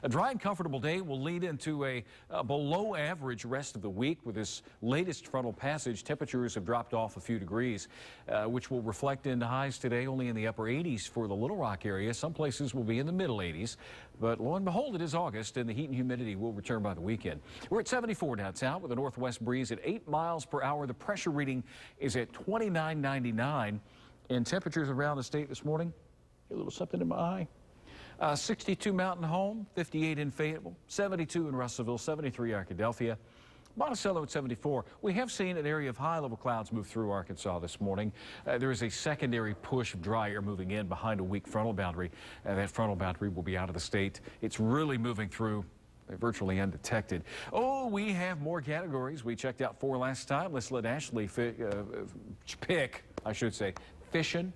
A dry and comfortable day will lead into a below average rest of the week. With this latest frontal passage, temperatures have dropped off a few degrees, which will reflect into highs today only in the upper 80s for the Little Rock area. Some places will be in the middle 80s, but lo and behold, it is August and the heat and humidity will return by the weekend. We're at 74 downtown with a northwest breeze at 8 miles per hour. The pressure reading is at 29.99, and temperatures around the state this morning. A little something in my eye. 62 Mountain Home, 58 in Fayetteville, 72 in Russellville, 73 Arkadelphia, Monticello at 74. We have seen an area of high-level clouds move through Arkansas this morning. There is a secondary push of dry air moving in behind a weak frontal boundary. That frontal boundary will be out of the state. It's really moving through virtually undetected. Oh, we have more categories. We checked out 4 last time. Let's let Ashley pick, I should say, fishing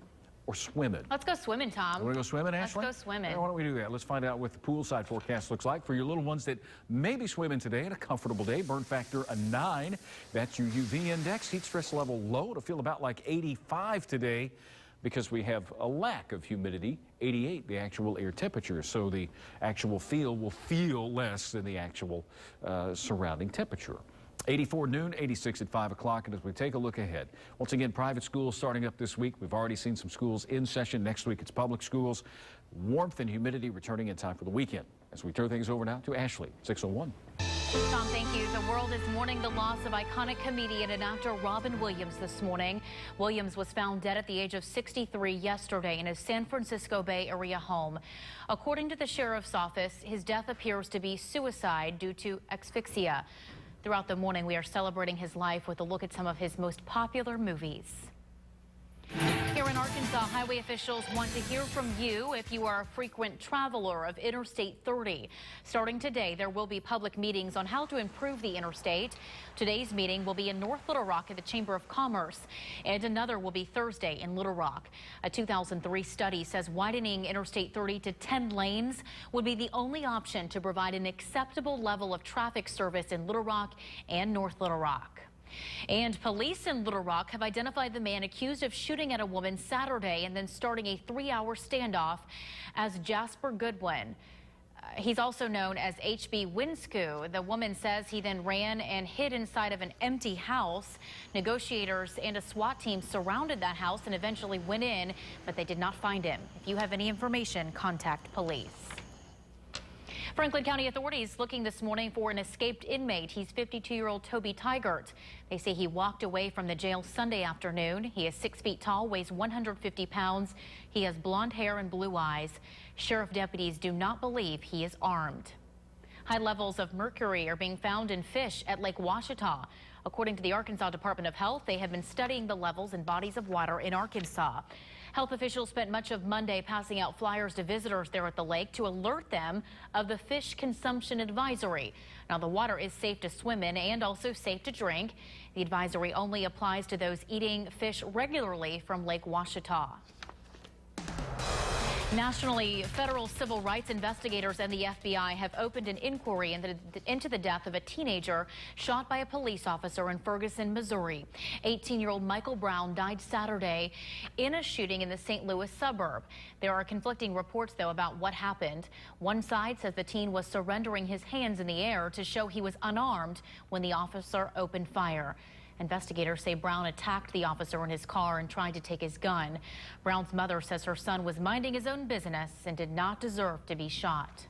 or swimming. Let's go swimming, Tom. You want to go swimming, Ashley? Let's go swimming. Why don't we do that? Let's find out what the poolside forecast looks like for your little ones that may be swimming today. At a comfortable day, burn factor a 9. That's your UV index. Heat stress level low. It'll feel about like 85 today because we have a lack of humidity. 88, the actual air temperature. So the actual feel will feel less than the actual surrounding temperature. 84 noon, 86 at 5 o'clock. And as we take a look ahead, once again, private schools starting up this week. We've already seen some schools in session. Next week, it's public schools. Warmth and humidity returning in time for the weekend. As we turn things over now to Ashley, 601. Tom, thank you. The world is mourning the loss of iconic comedian and actor Robin Williams this morning. Williams was found dead at the age of 63 yesterday in his San Francisco Bay Area home. According to the sheriff's office, his death appears to be suicide due to asphyxia. Throughout the morning, we are celebrating his life with a look at some of his most popular movies. Here in Arkansas, highway officials want to hear from you if you are a frequent traveler of Interstate 30. Starting today, there will be public meetings on how to improve the interstate. Today's meeting will be in North Little Rock at the Chamber of Commerce, and another will be Thursday in Little Rock. A 2003 study says widening Interstate 30 to 10 lanes would be the only option to provide an acceptable level of traffic service in Little Rock and North Little Rock. And police in Little Rock have identified the man accused of shooting at a woman Saturday and then starting a 3-hour standoff as Jasper Goodwin. He's also known as HB Winsku. The woman says he then ran and hid inside of an empty house. Negotiators and a SWAT team surrounded that house and eventually went in, but they did not find him. If you have any information, contact police. Franklin County authorities looking this morning for an escaped inmate. He's 52-year-old Toby Tigert. They say he walked away from the jail Sunday afternoon. He is 6 feet tall, weighs 150 pounds. He has blonde hair and blue eyes. Sheriff deputies do not believe he is armed. High levels of mercury are being found in fish at Lake Washita. According to the Arkansas Department of Health, they have been studying the levels in bodies of water in Arkansas. Health officials spent much of Monday passing out flyers to visitors there at the lake to alert them of the fish consumption advisory. Now, the water is safe to swim in and also safe to drink. The advisory only applies to those eating fish regularly from Lake Washita. Nationally, federal civil rights investigators and the FBI have opened an inquiry into the death of a teenager shot by a police officer in Ferguson, Missouri. 18-year-old Michael Brown died Saturday in a shooting in the St. Louis suburb. There are conflicting reports, though, about what happened. One side says the teen was surrendering his hands in the air to show he was unarmed when the officer opened fire. Investigators say Brown attacked the officer in his car and tried to take his gun. Brown's mother says her son was minding his own business and did not deserve to be shot.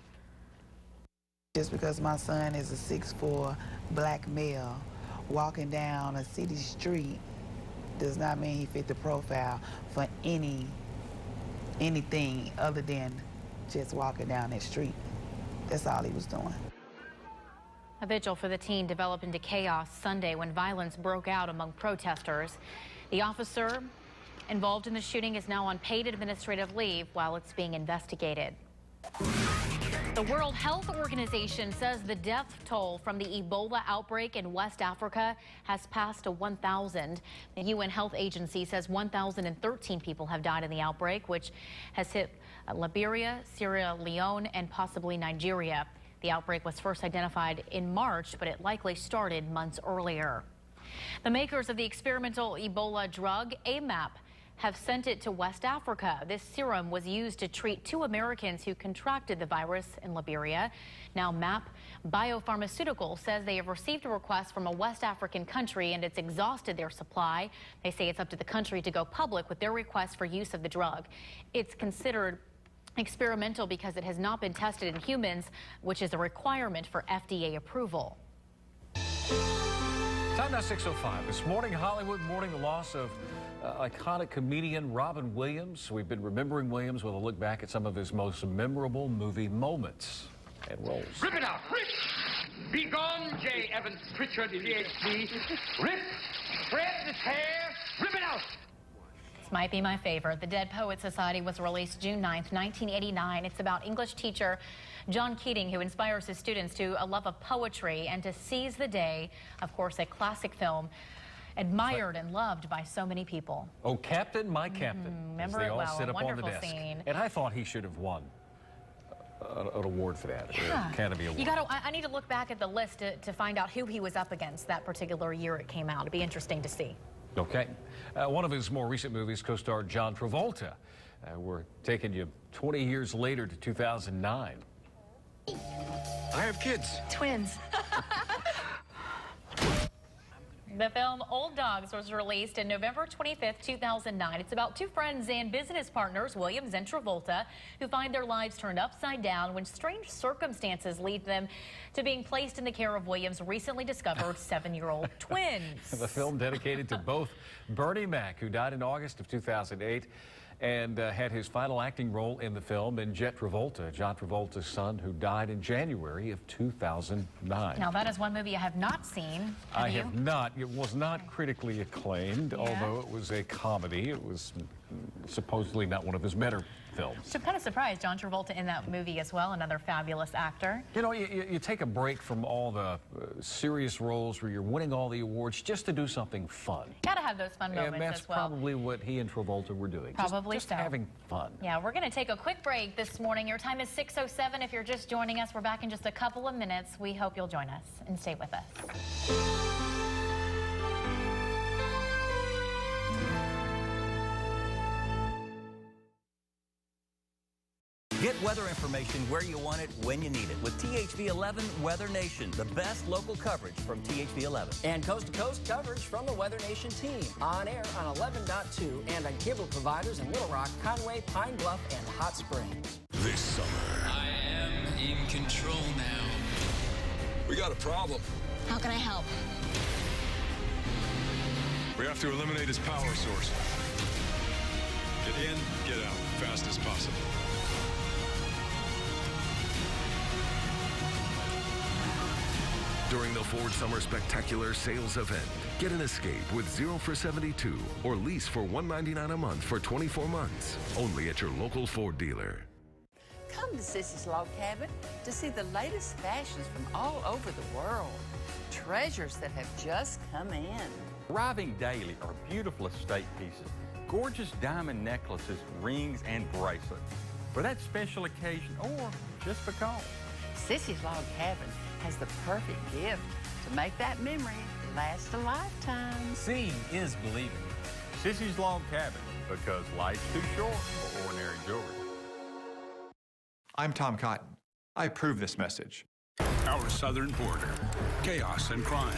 Just because my son is a 6'4" black male walking down a city street does not mean he fit the profile for anything other than just walking down that street. That's all he was doing. A vigil for the teen developed into chaos Sunday when violence broke out among protesters. The officer involved in the shooting is now on paid administrative leave while it's being investigated. The World Health Organization says the death toll from the Ebola outbreak in West Africa has passed to 1,000. The UN Health Agency says 1,013 people have died in the outbreak, which has hit Liberia, Sierra Leone, and possibly Nigeria. The outbreak was first identified in March, but it likely started months earlier. The makers of the experimental Ebola drug, AMAP, have sent it to West Africa. This serum was used to treat 2 Americans who contracted the virus in Liberia. Now, MAP Biopharmaceutical says they have received a request from a West African country and it's exhausted their supply. They say it's up to the country to go public with their request for use of the drug. It's considered experimental because it has not been tested in humans, which is a requirement for FDA approval. Time now 6:05. This morning, Hollywood mourning the loss of iconic comedian Robin Williams. We've been remembering Williams with a look back at some of his most memorable movie moments and roles. Rip it out! Rip! Be gone, J. Evans Pritchard, PhD. Rip! Spread this hair! Rip it out! This might be my favorite. The Dead Poets Society was released June 9th, 1989. It's about English teacher John Keating, who inspires his students to a love of poetry and to seize the day. Of course, a classic film admired and loved by so many people. Oh, Captain, my Captain. Remember as they it all well. sit A up on the wonderful desk. scene. And I thought he should have won an award for that. Yeah. Academy Award. I need to look back at the list to find out who he was up against that particular year it came out. It'd be interesting to see. Okay. One of his more recent movies co-starred John Travolta. We're taking you 20 years later to 2009. I have kids. Twins. The film Old Dogs was released on November 25th, 2009. It's about 2 friends and business partners, Williams and Travolta, who find their lives turned upside down when strange circumstances lead them to being placed in the care of Williams' recently discovered 7-year-old twins. The film dedicated to both Bernie Mac, who died in August of 2008, and had his final acting role in the film, and Jet Travolta, John Travolta's son, who died in January of 2009. Now, that is one movie I have not seen. I have not. It was not critically acclaimed, although it was a comedy. It was supposedly not one of his better films. So I'm kind of surprised John Travolta in that movie as well, another fabulous actor. You know, you take a break from all the serious roles where you're winning all the awards just to do something fun. Gotta have those fun moments And that's as well. probably what he and Travolta were doing. Probably just so. having fun. Yeah, we're going to take a quick break this morning. Your time is 6:07. If you're just joining us, we're back in just a couple of minutes. We hope you'll join us and stay with us. Get weather information where you want it, when you need it, with THV11 Weather Nation, the best local coverage from THV11. And coast-to-coast coverage from the Weather Nation team. On air on 11.2 and on cable providers in Little Rock, Conway, Pine Bluff, and Hot Springs. This summer, I am in control now. we got a problem. How can I help? We have to eliminate his power source. Get in, get out, fast as possible. During the Ford Summer Spectacular sales event, get an Escape with 0 for $72 or lease for $199 a month for 24 months. Only at your local Ford dealer. Come to Sissy's Log Cabin to see the latest fashions from all over the world. Treasures that have just come in. Arriving daily are beautiful estate pieces, gorgeous diamond necklaces, rings, and bracelets. For that special occasion or just because. Sissy's Log Cabin has the perfect gift to make that memory last a lifetime. Seeing is believing. Sissy's Log Cabin, because life's too short for ordinary jewelry. I'm Tom Cotton. I approve this message. Our southern border, chaos and crime.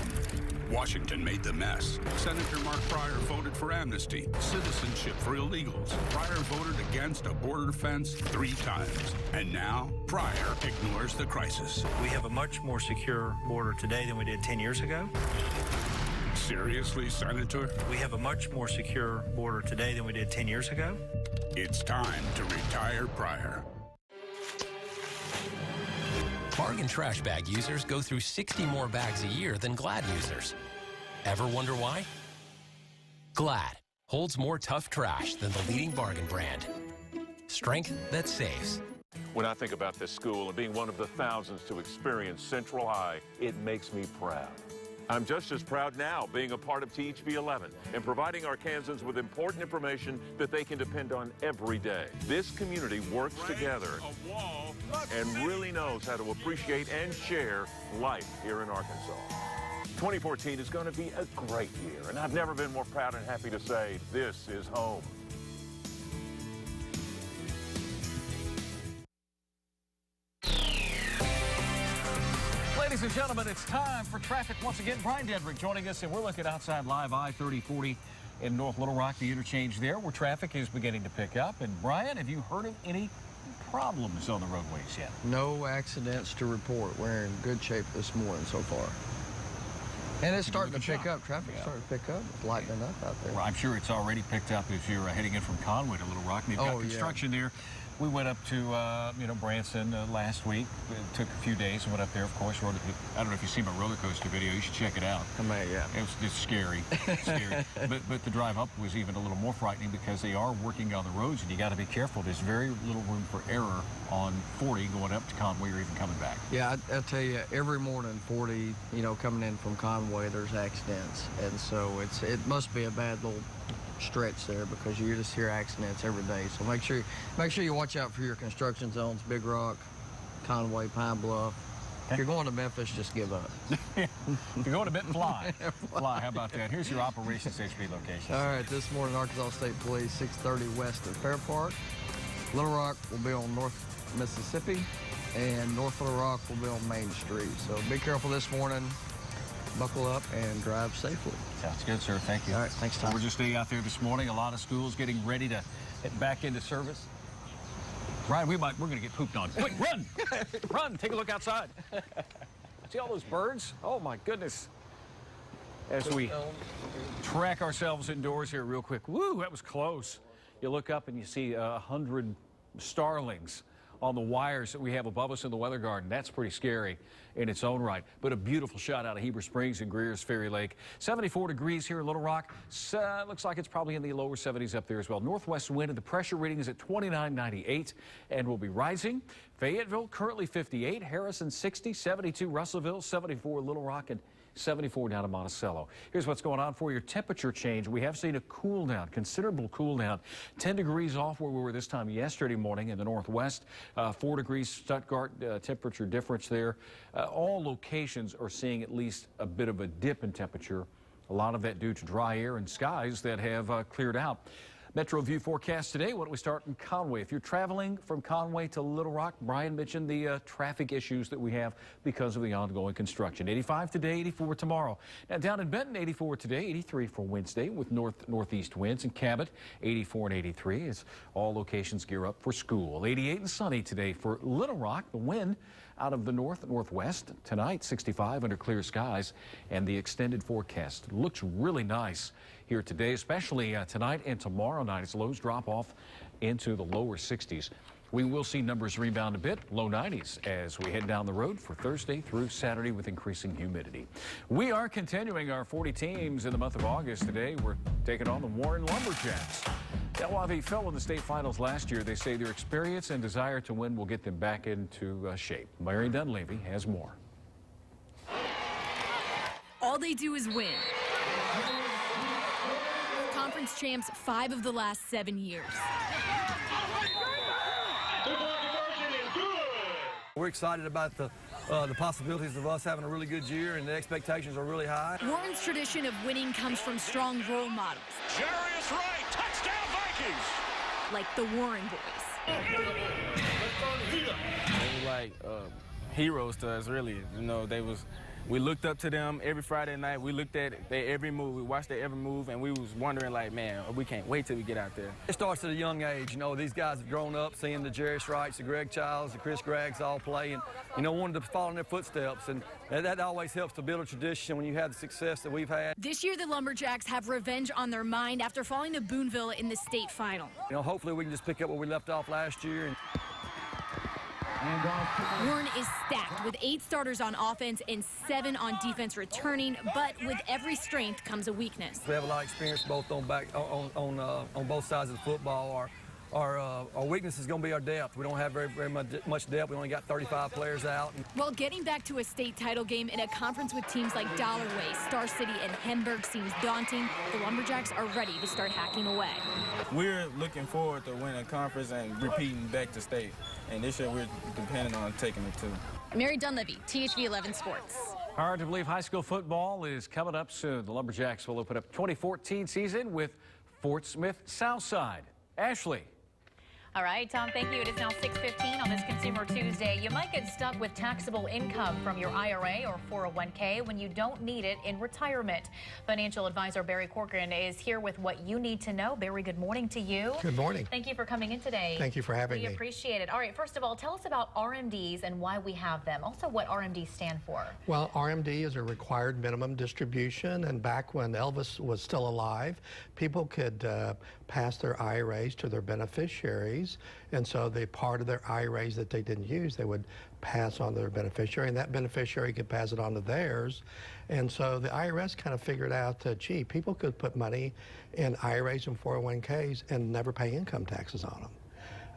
Washington made the mess. Senator Mark Pryor voted for amnesty, citizenship for illegals. Pryor voted against a border fence 3 times. And now, Pryor ignores the crisis. We have a much more secure border today than we did 10 years ago. Seriously, Senator? We have a much more secure border today than we did 10 years ago. It's time to retire Pryor. Bargain trash bag users go through 60 more bags a year than Glad users. Ever wonder why? Glad holds more tough trash than the leading bargain brand. Strength that saves. When I think about this school and being one of the thousands to experience Central High, it makes me proud. I'm just as proud now being a part of THV11 and providing Arkansans with important information that they can depend on every day. This community works together and really knows how to appreciate and share life here in Arkansas. 2014 is going to be a great year, and I've never been more proud and happy to say this is home. Ladies and gentlemen, it's time for traffic once again. Brian Dedrick joining us, and we're looking outside live I-3040 in North Little Rock, the interchange there, where traffic is beginning to pick up. And Brian, have you heard of any problems on the roadways yet? No accidents to report. We're in good shape this morning so far. And it's starting to pick up. Traffic's starting to pick up. It's lightening up out there. Well, I'm sure it's already picked up as you're heading in from Conway to Little Rock. And they've got construction there. We went up to, Branson last week. It took a few days and went up there, of course. I don't know if you've seen my roller coaster video. You should check it out. I mean, yeah. It was just scary. Scary. But the drive up was even a little more frightening because they are working on the roads, and you got to be careful. There's very little room for error on 40 going up to Conway or even coming back. Yeah, I'll tell you, every morning 40, coming in from Conway, there's accidents. And so it must be a bad little stretch there because you just hear accidents every day. So make sure you watch out for your construction zones, Big Rock, Conway, Pine Bluff. If you're going to Memphis, just give up. If you're going to Benton, fly. Fly, how about that? Here's your operations HP location. All right, this morning, Arkansas State Police, 630 west of Fair Park. Little Rock will be on North Mississippi, and North Little Rock will be on Main Street. So be careful this morning. Buckle up and drive safely. Sounds good, sir. Thank you. All right, thanks, Tom. We're just out there this morning. A lot of schools getting ready to head back into service. Brian, we're going to get pooped on. Quick, run! Run! Take a look outside. See all those birds? Oh, my goodness. As we track ourselves indoors here real quick. Woo, that was close. You look up and you see 100 starlings on the wires that we have above us in the weather garden. That's pretty scary in its own right. But a beautiful shot out of Heber Springs and Greer's Ferry Lake. 74 degrees here in Little Rock. Looks like it's probably in the lower 70s up there as well. Northwest wind, and the pressure reading is at 29.98 and will be rising. Fayetteville currently 58, Harrison 60, 72 Russellville, 74 Little Rock, and 74 down to Monticello. Here's what's going on for your temperature change. We have seen a cool down, considerable cool down. 10 degrees off where we were this time yesterday morning in the northwest. 4 degrees Stuttgart temperature difference there. All locations are seeing at least a bit of a dip in temperature. A lot of that due to dry air and skies that have cleared out. Metro View forecast today. Why don't we start in Conway? If you're traveling from Conway to Little Rock, Brian mentioned the traffic issues that we have because of the ongoing construction. 85 today, 84 tomorrow. Now down in Benton, 84 today, 83 for Wednesday with northeast winds. In Cabot, 84 and 83 as all locations gear up for school. 88 and sunny today for Little Rock. The wind out of the northwest tonight, 65 under clear skies, and the extended forecast looks really nice here today, especially tonight and tomorrow night as lows drop off into the lower 60s. We will see numbers rebound a bit, low 90s, as we head down the road for Thursday through Saturday with increasing humidity. We are continuing our 40 teams in the month of August. Today, we're taking on the Warren Lumberjacks. Now, while they fell in the state finals last year, they say their experience and desire to win will get them back into shape. Mary Dunleavy has more. All they do is win. Conference champs 5 of the last 7 years. We're excited about the possibilities of us having a really good year, and the expectations are really high. Warren's tradition of winning comes from strong role models. Jarius Wright, touchdown Vikings! Like the Warren boys. They were like heroes to us, really. We looked up to them every Friday night. We looked at their every move. We watched their every move, and we was wondering, like, man, we can't wait till we get out there. It starts at a young age. These guys have grown up seeing the Jarius Wrights, the Greg Childs, the Chris Greggs all play, and, wanted to follow in their footsteps. And that always helps to build a tradition when you have the success that we've had. This year, the Lumberjacks have revenge on their mind after falling to Boonville in the state final. Hopefully we can just pick up where we left off last year. Warren is stacked with 8 starters on offense and 7 on defense returning, but with every strength comes a weakness. We have a lot of experience both on both sides of the football. Our weakness is going to be our depth. We don't have very much depth. We only got 35 players out. While getting back to a state title game in a conference with teams like Dollarway, Star City, and Hamburg seems daunting, the Lumberjacks are ready to start hacking away. We're looking forward to winning a conference and repeating back to state. And this year we're depending on taking it too. Mary Dunleavy, THV11 Sports. Hard to believe high school football is coming up soon. The Lumberjacks will open up 2014 season with Fort Smith Southside. Ashley. All right, Tom, thank you. It is now 6:15 on this Consumer Tuesday. You might get stuck with taxable income from your IRA or 401k when you don't need it in retirement. Financial advisor Barry Corcoran is here with what you need to know. Barry, good morning to you. Good morning. Thank you for coming in today. Thank you for having me. We appreciate it. All right, first of all, tell us about RMDs and why we have them. Also, what RMDs stand for. Well, RMD is a required minimum distribution, and back when Elvis was still alive, people could pass their IRAs to their beneficiaries, and so the part of their IRAs that they didn't use, they would pass on to their beneficiary, and that beneficiary could pass it on to theirs. And so the IRS kind of figured out that, gee, people could put money in IRAs and 401ks and never pay income taxes on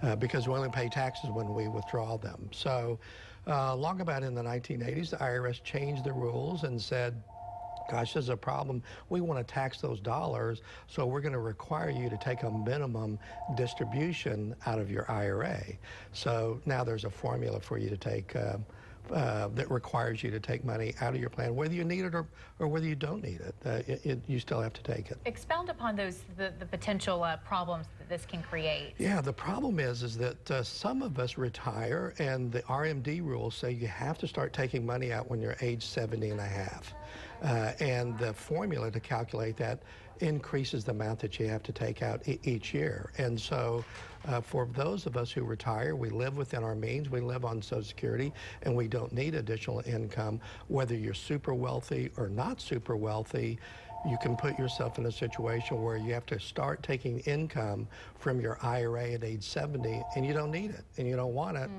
them. Because we only pay taxes when we withdraw them. So long about in the 1980s, the IRS changed the rules and said, gosh, there's a problem. We want to tax those dollars, so we're going to require you to take a minimum distribution out of your IRA. So now there's a formula for you to take that requires you to take money out of your plan, whether you need it or whether you don't need it. You still have to take it. Expound upon those the potential problems that this can create. Yeah, the problem is that some of us retire, and the RMD rules say you have to start taking money out when you're age 70 and a half. And the formula to calculate that increases the amount that you have to take out each year. And so for those of us who retire, we live within our means, we live on Social Security, and we don't need additional income. Whether you're super wealthy or not super wealthy, you can put yourself in a situation where you have to start taking income from your IRA at age 70, and you don't need it, and you don't want it.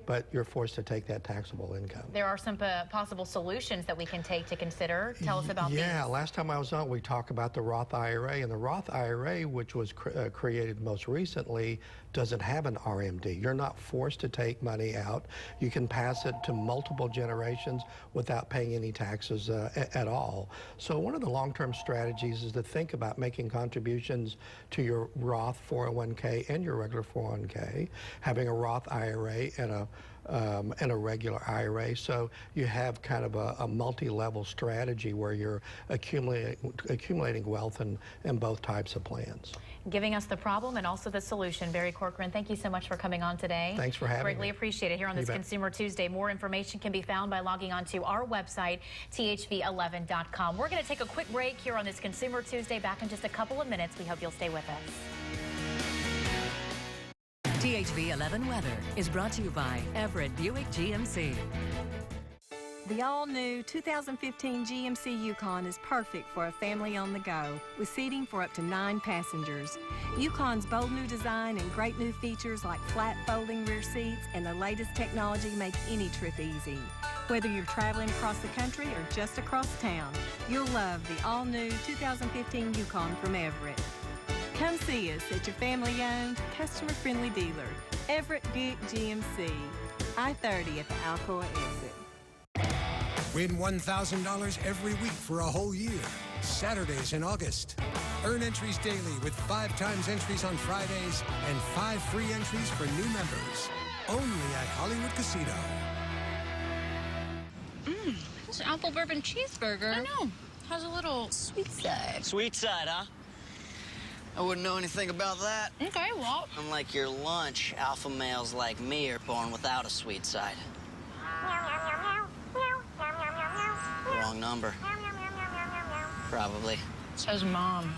But you're forced to take that taxable income. There are some possible solutions that we can take to consider. Tell us about these. Yeah, last time I was on, we talked about the Roth IRA, and the Roth IRA, which was created most recently, doesn't have an RMD. You're not forced to take money out. You can pass it to multiple generations without paying any taxes at all. So one of the long-term strategies is to think about making contributions to your Roth 401k and your regular 401k, having a Roth IRA and a regular IRA. So you have kind of a multi-level strategy where you're accumulating wealth in both types of plans. Giving us the problem and also the solution. Barry Corcoran, thank you so much for coming on today. Thanks for having me. Greatly appreciate it here on this Consumer Tuesday. More information can be found by logging on to our website, THV11.com. We're going to take a quick break here on this Consumer Tuesday. Back in just a couple of minutes. We hope you'll stay with us. THV11 weather is brought to you by Everett Buick GMC. The all-new 2015 GMC Yukon is perfect for a family on the go, with seating for up to 9 passengers. Yukon's bold new design and great new features like flat folding rear seats and the latest technology make any trip easy. Whether you're traveling across the country or just across town, you'll love the all-new 2015 Yukon from Everett. Come see us at your family-owned, customer-friendly dealer, Everett Buick GMC, I-30 at the Alcoa exit. Win $1,000 every week for a whole year. Saturdays in August. Earn entries daily with 5 times entries on Fridays and 5 free entries for new members. Only at Hollywood Casino. It's an apple bourbon cheeseburger. I know. Has a little sweet side. Sweet side, huh? I wouldn't know anything about that. Okay, well. Unlike your lunch, alpha males like me are born without a sweet side. Wrong number. Probably. Says Mom.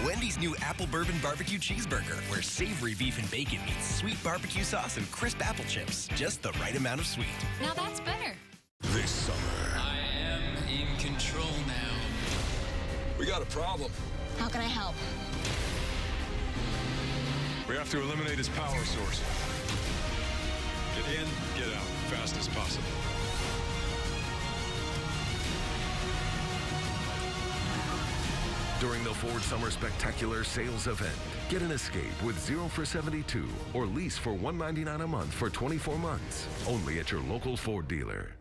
Wendy's new Apple Bourbon Barbecue Cheeseburger, where savory beef and bacon meets sweet barbecue sauce and crisp apple chips. Just the right amount of sweet. Now that's better. This summer, I am in control now. we got a problem. How can I help? We have to eliminate his power source. Get in, get out, fast as possible. During the Ford Summer Spectacular sales event, get an Escape with 0 for 72 or lease for $199 a month for 24 months. Only at your local Ford dealer.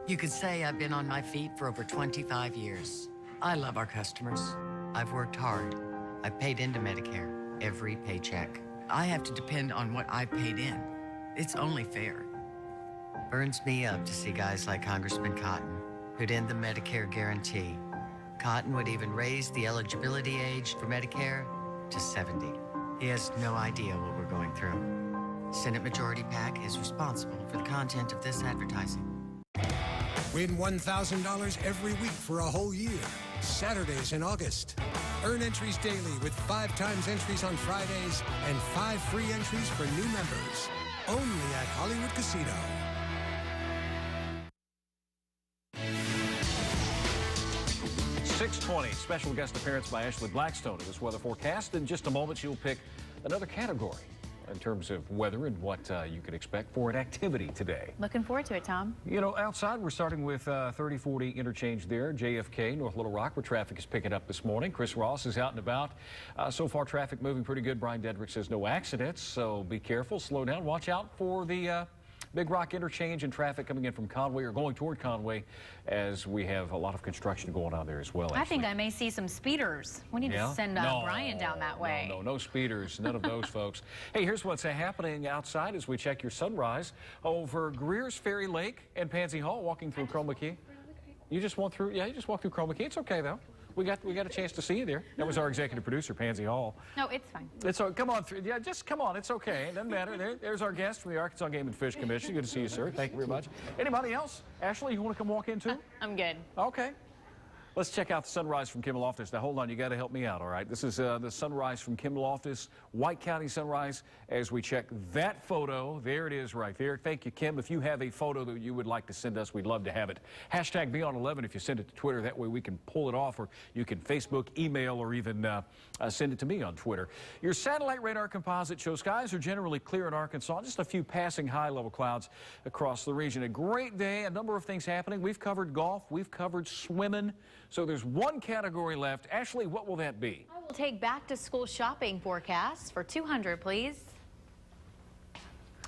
You could say I've been on my feet for over 25 years. I love our customers. I've worked hard. I've paid into Medicare every paycheck. I have to depend on what I paid in. It's only fair. Burns me up to see guys like Congressman Cotton, who'd end the Medicare guarantee. Cotton would even raise the eligibility age for Medicare to 70. He has no idea what we're going through. Senate Majority PAC is responsible for the content of this advertising. Win $1,000 every week for a whole year. Saturdays in August. Earn entries daily with 5 times entries on Fridays and 5 free entries for new members. Only at Hollywood Casino. .620, special guest appearance by Ashley Blackstone in this weather forecast. In just a moment, she'll pick another category in terms of weather and what you could expect for an activity today. Looking forward to it, Tom. You know, outside we're starting with 3040 interchange there, JFK, North Little Rock, where traffic is picking up this morning. Chris Ross is out and about. So far, traffic moving pretty good. Brian Dedrick says no accidents, so be careful, slow down, watch out for the Big Rock interchange and traffic coming in from Conway or going toward Conway, as we have a lot of construction going on there as well. I think I may see some speeders. We need to send Brian down that way. No speeders, none of those folks. Hey, here's what's happening outside as we check your sunrise over Greer's Ferry Lake and Pansy Hall, walking through Chroma Key. You just walked through, you just walked through Chroma Key. It's okay though. We got a chance to see you there. That was our executive producer, Pansy Hall. No, it's fine. It's come on through. Yeah, just come on. It's okay. It doesn't matter. There's our guest from the Arkansas Game and Fish Commission. Good to see you, sir. Thank you very much. Anybody else? Ashley, you want to come walk in too? I'm good. Okay. Let's check out the sunrise from Kim Loftus. Now, hold on. You got to help me out, all right? This is the sunrise from Kim Loftus, White County sunrise, as we check that photo. There it is right there. Thank you, Kim. If you have a photo that you would like to send us, we'd love to have it. Hashtag #BeyondEleven if you send it to Twitter. That way we can pull it off, or you can Facebook, email, or even send it to me on Twitter. Your satellite radar composite shows skies are generally clear in Arkansas. Just a few passing high-level clouds across the region. A great day. A number of things happening. We've covered golf. We've covered swimming. So there's one category left. Ashley, what will that be? I will take back-to-school shopping forecasts for 200, please.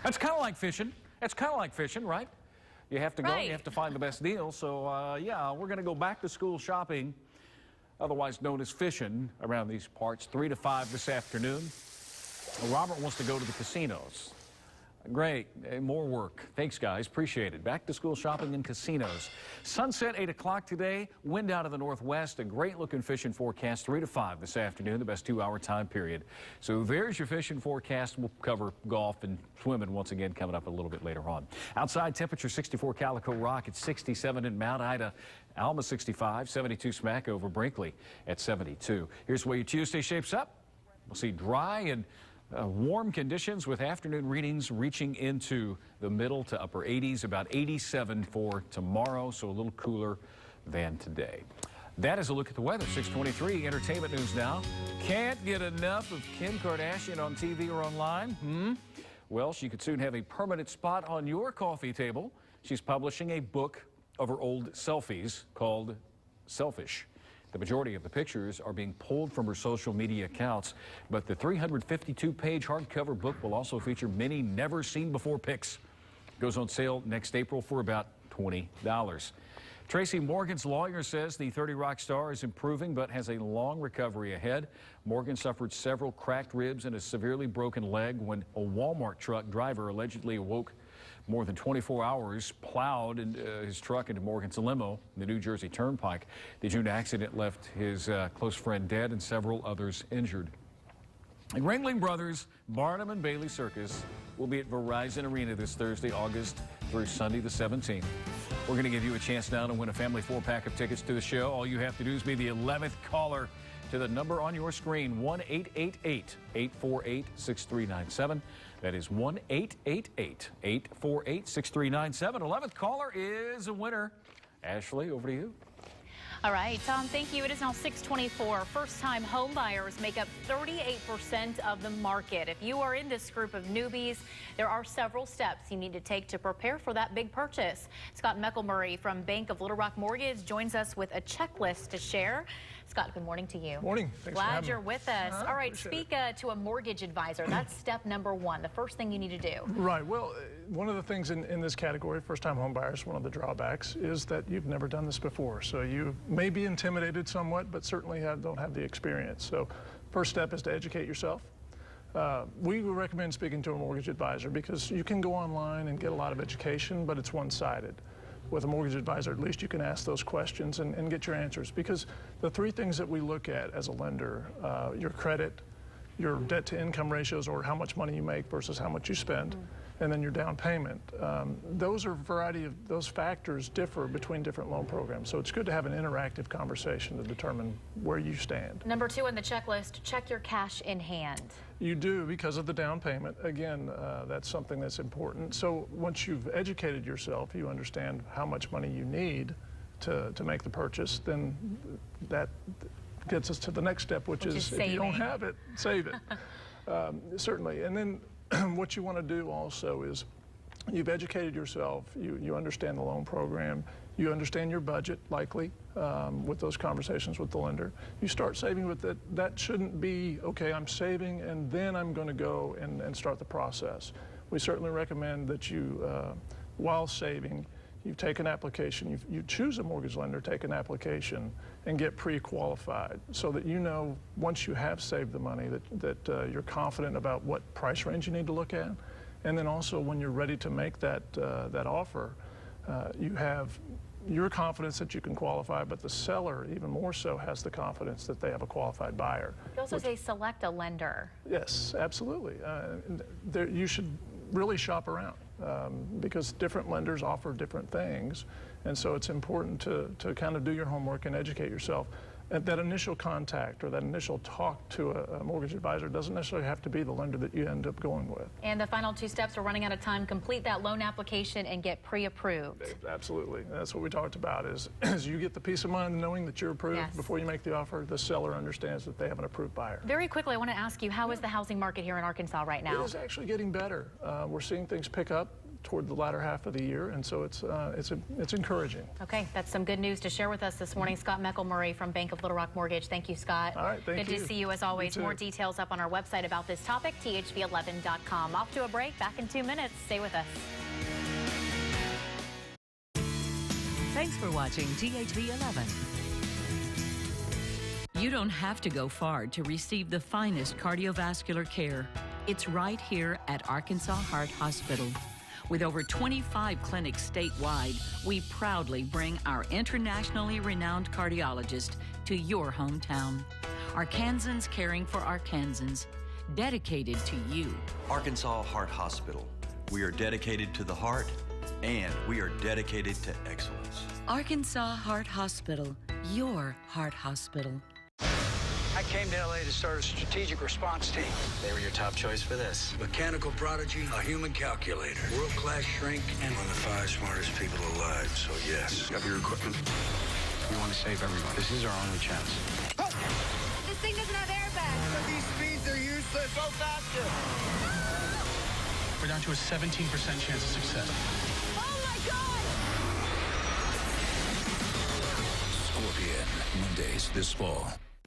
That's kind of like fishing. That's kind of like fishing, right? You have to go, you have to find the best deal. So, yeah, we're going to go back-to-school shopping, otherwise known as fishing, around these parts, 3 to 5 this afternoon. Robert wants to go to the casinos. Great. More work. Thanks, guys. Appreciate it. Back to school shopping and casinos. Sunset 8 o'clock today. Wind out of the northwest. A great looking fishing forecast 3 to 5 this afternoon, the best 2-hour time period. So there's your fishing forecast. We'll cover golf and swimming once again coming up a little bit later on. Outside temperature 64 Calico Rock at 67 in Mount Ida. Alma 65, 72 Smack over Brinkley at 72. Here's the way your Tuesday shapes up. We'll see dry and warm conditions with afternoon readings reaching into the middle to upper 80s, about 87 for tomorrow, so a little cooler than today. That is a look at the weather. 623 entertainment news now. Can't get enough of Kim Kardashian on TV or online? Well, she could soon have a permanent spot on your coffee table. She's publishing a book of her old selfies called Selfish. The majority of the pictures are being pulled from her social media accounts, but the 352-page hardcover book will also feature many never-seen-before pics. It goes on sale next April for about $20. Tracy Morgan's lawyer says the 30 Rock star is improving but has a long recovery ahead. Morgan suffered several cracked ribs and a severely broken leg when a Walmart truck driver allegedly awoke more than 24 hours, plowed his truck into Morgan's limo, the New Jersey Turnpike. The June accident left his close friend dead and several others injured. And Ringling Brothers Barnum and Bailey Circus will be at Verizon Arena this Thursday, August through Sunday the 17th. We're going to give you a chance now to win a family 4-pack of tickets to the show. All you have to do is be the 11th caller to the number on your screen, 1-888-848-6397. That is 1-888-848-6397. 11th caller is a winner. Ashley, over to you. All right, Tom, thank you. It is now 624. First-time home buyers make up 38% of the market. If you are in this group of newbies, there are several steps you need to take to prepare for that big purchase. Scott McElmurray from Bank of Little Rock Mortgage joins us with a checklist to share. Scott, good morning to you. Morning. Thanks for having me. Glad you're with us. All right, speak to a mortgage advisor. That's step number one, the first thing you need to do. Right. Well, one of the things in this category, first-time home buyers, one of the drawbacks is that you've never done this before. So you may be intimidated somewhat, but certainly don't have the experience. So first step is to educate yourself. We would recommend speaking to a mortgage advisor because you can go online and get a lot of education, but it's one-sided. With a mortgage advisor, at least you can ask those questions and get your answers. Because the three things that we look at as a lender, your credit, your debt-to-income ratios, or how much money you make versus how much you spend, and then your down payment. Those are a variety of, those factors differ between different loan programs. So it's good to have an interactive conversation to determine where you stand. Number 2 on the checklist, check your cash in hand. You do, because of the down payment. Again, that's something that's important. So once you've educated yourself, you understand how much money you need to make the purchase, then that gets us to the next step, which is if you don't have it, save it. Certainly. And then what you want to do also is you've educated yourself, you understand the loan program, you understand your budget likely with those conversations with the lender. You start saving with it. That shouldn't be, okay, I'm saving and then I'm going to go and start the process. We certainly recommend that you, while saving, you take an application, you choose a mortgage lender, take an application, and get pre-qualified so that you know once you have saved the money that you're confident about what price range you need to look at. And then also when you're ready to make that offer, you have your confidence that you can qualify, but the seller even more so has the confidence that they have a qualified buyer. You also say select a lender. Yes, absolutely. You should really shop around because different lenders offer different things, and so it's important to kind of do your homework and educate yourself. And that initial contact or that initial talk to a mortgage advisor doesn't necessarily have to be the lender that you end up going with. And the final 2 steps, we're running out of time. Complete that loan application and get pre-approved. Absolutely. That's what we talked about is you get the peace of mind knowing that you're approved before you make the offer. The seller understands that they have an approved buyer. Very quickly, I want to ask you, how is the housing market here in Arkansas right now? It is actually getting better. We're seeing things pick up toward the latter half of the year, and so it's encouraging. Okay, that's some good news to share with us this morning. Scott Meckelmurray from Bank of Little Rock Mortgage. Thank you, Scott. All right, thank you. Good to see you as always. More details up on our website about this topic, THV11.com. Off to a break. Back in 2 minutes. Stay with us. Thanks for watching THV11. You don't have to go far to receive the finest cardiovascular care. It's right here at Arkansas Heart Hospital. With over 25 clinics statewide, we proudly bring our internationally renowned cardiologist to your hometown. Arkansans caring for Arkansans, dedicated to you. Arkansas Heart Hospital. We are dedicated to the heart, and we are dedicated to excellence. Arkansas Heart Hospital, your heart hospital. I came to LA to start a strategic response team. They were your top choice for this. Mechanical prodigy, a human calculator, world-class shrink, and one of the 5 smartest people alive, so yes. Got your equipment. We want to save everyone. This is our only chance. This thing doesn't have airbags. At these speeds, they're useless. Go faster. We're down to a 17% chance of success. Oh, my God! Scorpion, Mondays this fall.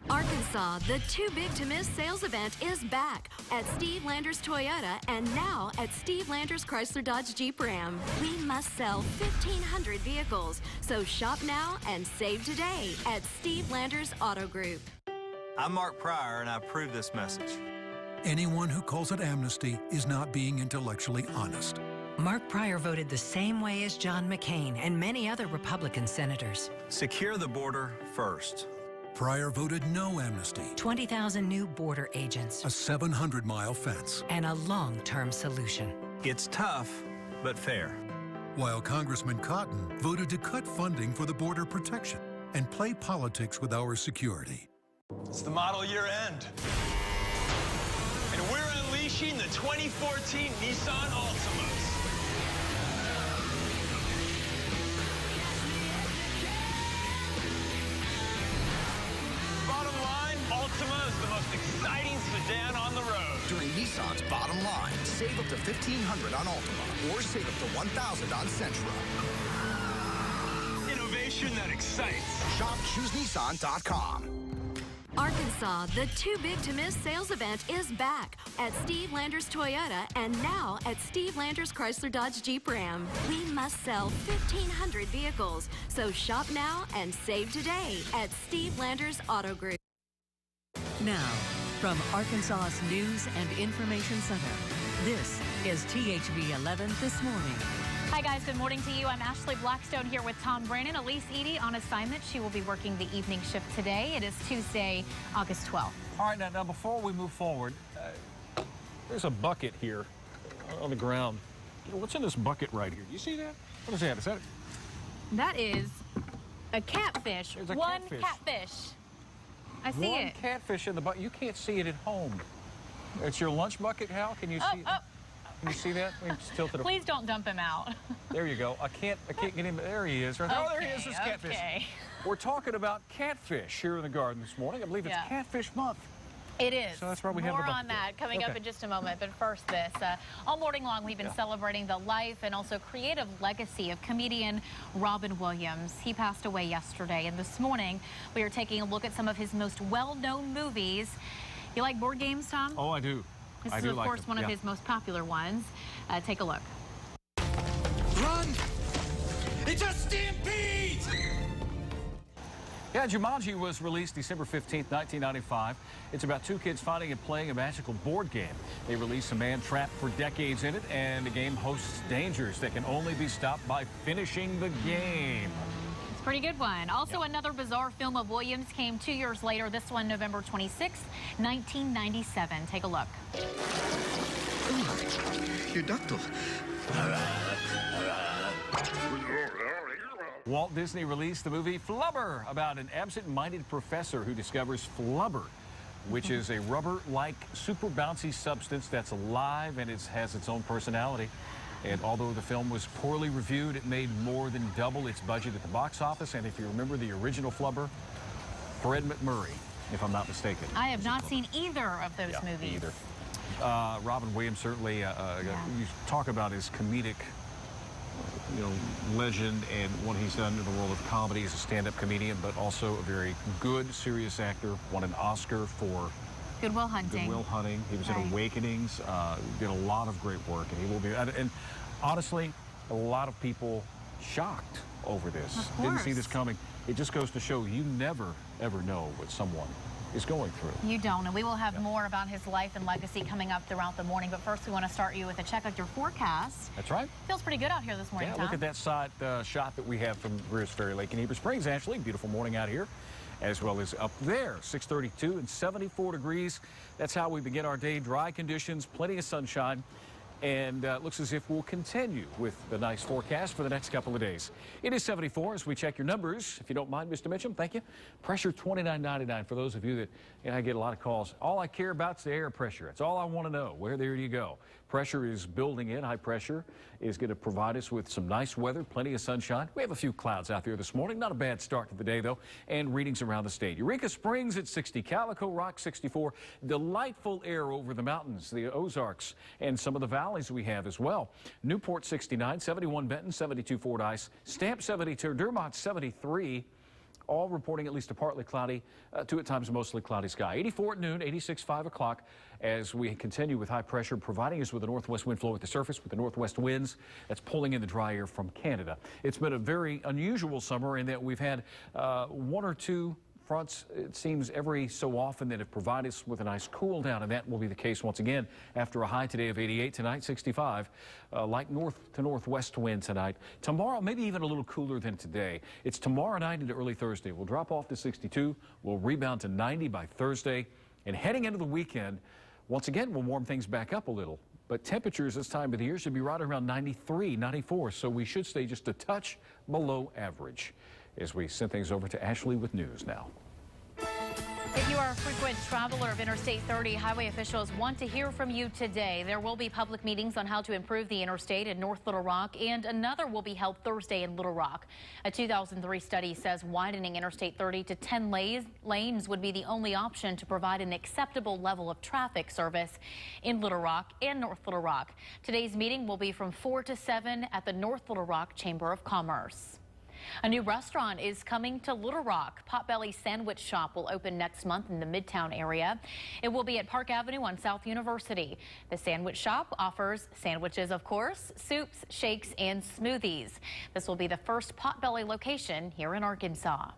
Arkansas, the Too Big to Miss sales event is back at Steve Landers Toyota and now at Steve Landers Chrysler Dodge Jeep Ram. We must sell 1,500 vehicles, so shop now and save today at Steve Landers Auto Group. I'm Mark Pryor, and I approve this message. Anyone who calls it amnesty is not being intellectually honest. Mark Pryor voted the same way as John McCain and many other Republican senators. Secure the border first. Pryor voted no amnesty. 20,000 new border agents. A 700-mile fence. And a long-term solution. It's tough, but fair. While Congressman Cotton voted to cut funding for the border protection and play politics with our security. It's the model year end. And we're unleashing the 2014 Nissan Altimas. Altima is the most exciting sedan on the road. During Nissan's Bottom Line, save up to $1,500 on Altima or save up to $1,000 on Sentra. Innovation that excites. Shop ChooseNissan.com. Arkansas, the Too Big to Miss sales event is back at Steve Landers Toyota and now at Steve Landers Chrysler Dodge Jeep Ram. We must sell 1,500 vehicles, so shop now and save today at Steve Landers Auto Group. Now, from Arkansas's News and Information Center, this is THV11 This Morning. Hi guys, good morning to you. I'm Ashley Blackstone here with Tom Brannon. Elise Edie on assignment. She will be working the evening shift today. It is Tuesday, August 12th. All right, now before we move forward, there's a bucket here on the ground. What's in this bucket right here? Do you see that? What is that? Is that? That is a catfish. There's a One catfish. I see One it. catfish in the bucket. You can't see it at home. It's your lunch bucket, Hal. Can you see it? Can you see that? Let me just tilt it up. Please don't dump him out. There you go. I can't get him. There he is. Right there. Oh, there he is. This catfish. Okay. We're talking about catfish here in the garden this morning. I believe it's Catfish Month. It is. So that's why we have the More bucket on that coming up Okay. in just a moment. But first this. All morning long we've been celebrating the life and also creative legacy of comedian Robin Williams. He passed away yesterday, and this morning we are taking a look at some of his most well-known movies. You like board games, Tom? Oh, I do. This I is, do of like course, them. one of Yeah. his most popular ones. Take a look. Run! It's a stampede! Yeah, Jumanji was released December 15th, 1995. It's about two kids finding and playing a magical board game. They release a man trapped for decades in it, and the game hosts dangers that can only be stopped by finishing the game. It's a pretty good one. Also, another bizarre film of Williams came 2 years later. This one, November 26th, 1997. Take a look. Your ductal. Walt Disney released the movie Flubber about an absent-minded professor who discovers flubber, which is a rubber-like super bouncy substance that's alive and it has its own personality. And although the film was poorly reviewed, it made more than double its budget at the box office. And if you remember the original Flubber, Fred McMurray, if I'm not mistaken. I have not seen either of those movies. Either. Robin Williams certainly, you talk about his comedic, legend and what he's done in the world of comedy as a stand-up comedian, but also a very good, serious actor. Won an Oscar for Good Will Hunting. Good Will Hunting. He was in Awakenings. Did a lot of great work, and he will be. And honestly, a lot of people shocked over this. Of Didn't see course. this coming. It just goes to show you never, ever know what someone is going through. You don't, and we will have more about his life and legacy coming up throughout the morning. But first, we want to start you with a check of your forecast. That's right. Feels pretty good out here this morning, Yeah, Tom. look at that side shot that we have from Greers Ferry Lake in Heber Springs, Ashley. Beautiful morning out here, as well as up there. 632 and 74 degrees. That's how we begin our day. Dry conditions, plenty of sunshine. And looks as if we'll continue with the nice forecast for the next couple of days. It is 74 as we check your numbers. If you don't mind, Mr. Mitchum, thank you. Pressure 29.99 for those of you that, I get a lot of calls. All I care about is the air pressure. That's all I want to know. Where there you go. Pressure is building in. High pressure is going to provide us with some nice weather, plenty of sunshine. We have a few clouds out there this morning. Not a bad start to the day, though. And readings around the state. Eureka Springs at 60. Calico Rock 64. Delightful air over the mountains, the Ozarks, and some of the valleys we have as well. Newport 69, 71 Benton, 72 Fordyce, Stamp 72, Dermott 73. All reporting at least a partly cloudy to at times mostly cloudy sky. 84 at noon, 86 5 o'clock as we continue with high pressure providing us with a northwest wind flow at the surface with the northwest winds that's pulling in the dry air from Canada. It's been a very unusual summer in that we've had one or two fronts, it seems, every so often that have provided us with a nice cool down, and that will be the case once again after a high today of 88, tonight 65. Light north to northwest wind tonight. Tomorrow, maybe even a little cooler than today. It's tomorrow night into early Thursday. We'll drop off to 62. We'll rebound to 90 by Thursday. And heading into the weekend, once again, we'll warm things back up a little. But temperatures this time of the year should be right around 93, 94. So we should stay just a touch below average. As we send things over to Ashley with news now. If you are a frequent traveler of Interstate 30, highway officials want to hear from you today. There will be public meetings on how to improve the interstate in North Little Rock, and another will be held Thursday in Little Rock. A 2003 study says widening Interstate 30 to 10 lanes would be the only option to provide an acceptable level of traffic service in Little Rock and North Little Rock. Today's meeting will be from 4 to 7 at the North Little Rock Chamber of Commerce. A new restaurant is coming to Little Rock. Potbelly Sandwich Shop will open next month in the Midtown area. It will be at Park Avenue on South University. The sandwich shop offers sandwiches, of course, soups, shakes, and smoothies. This will be the first Potbelly location here in Arkansas.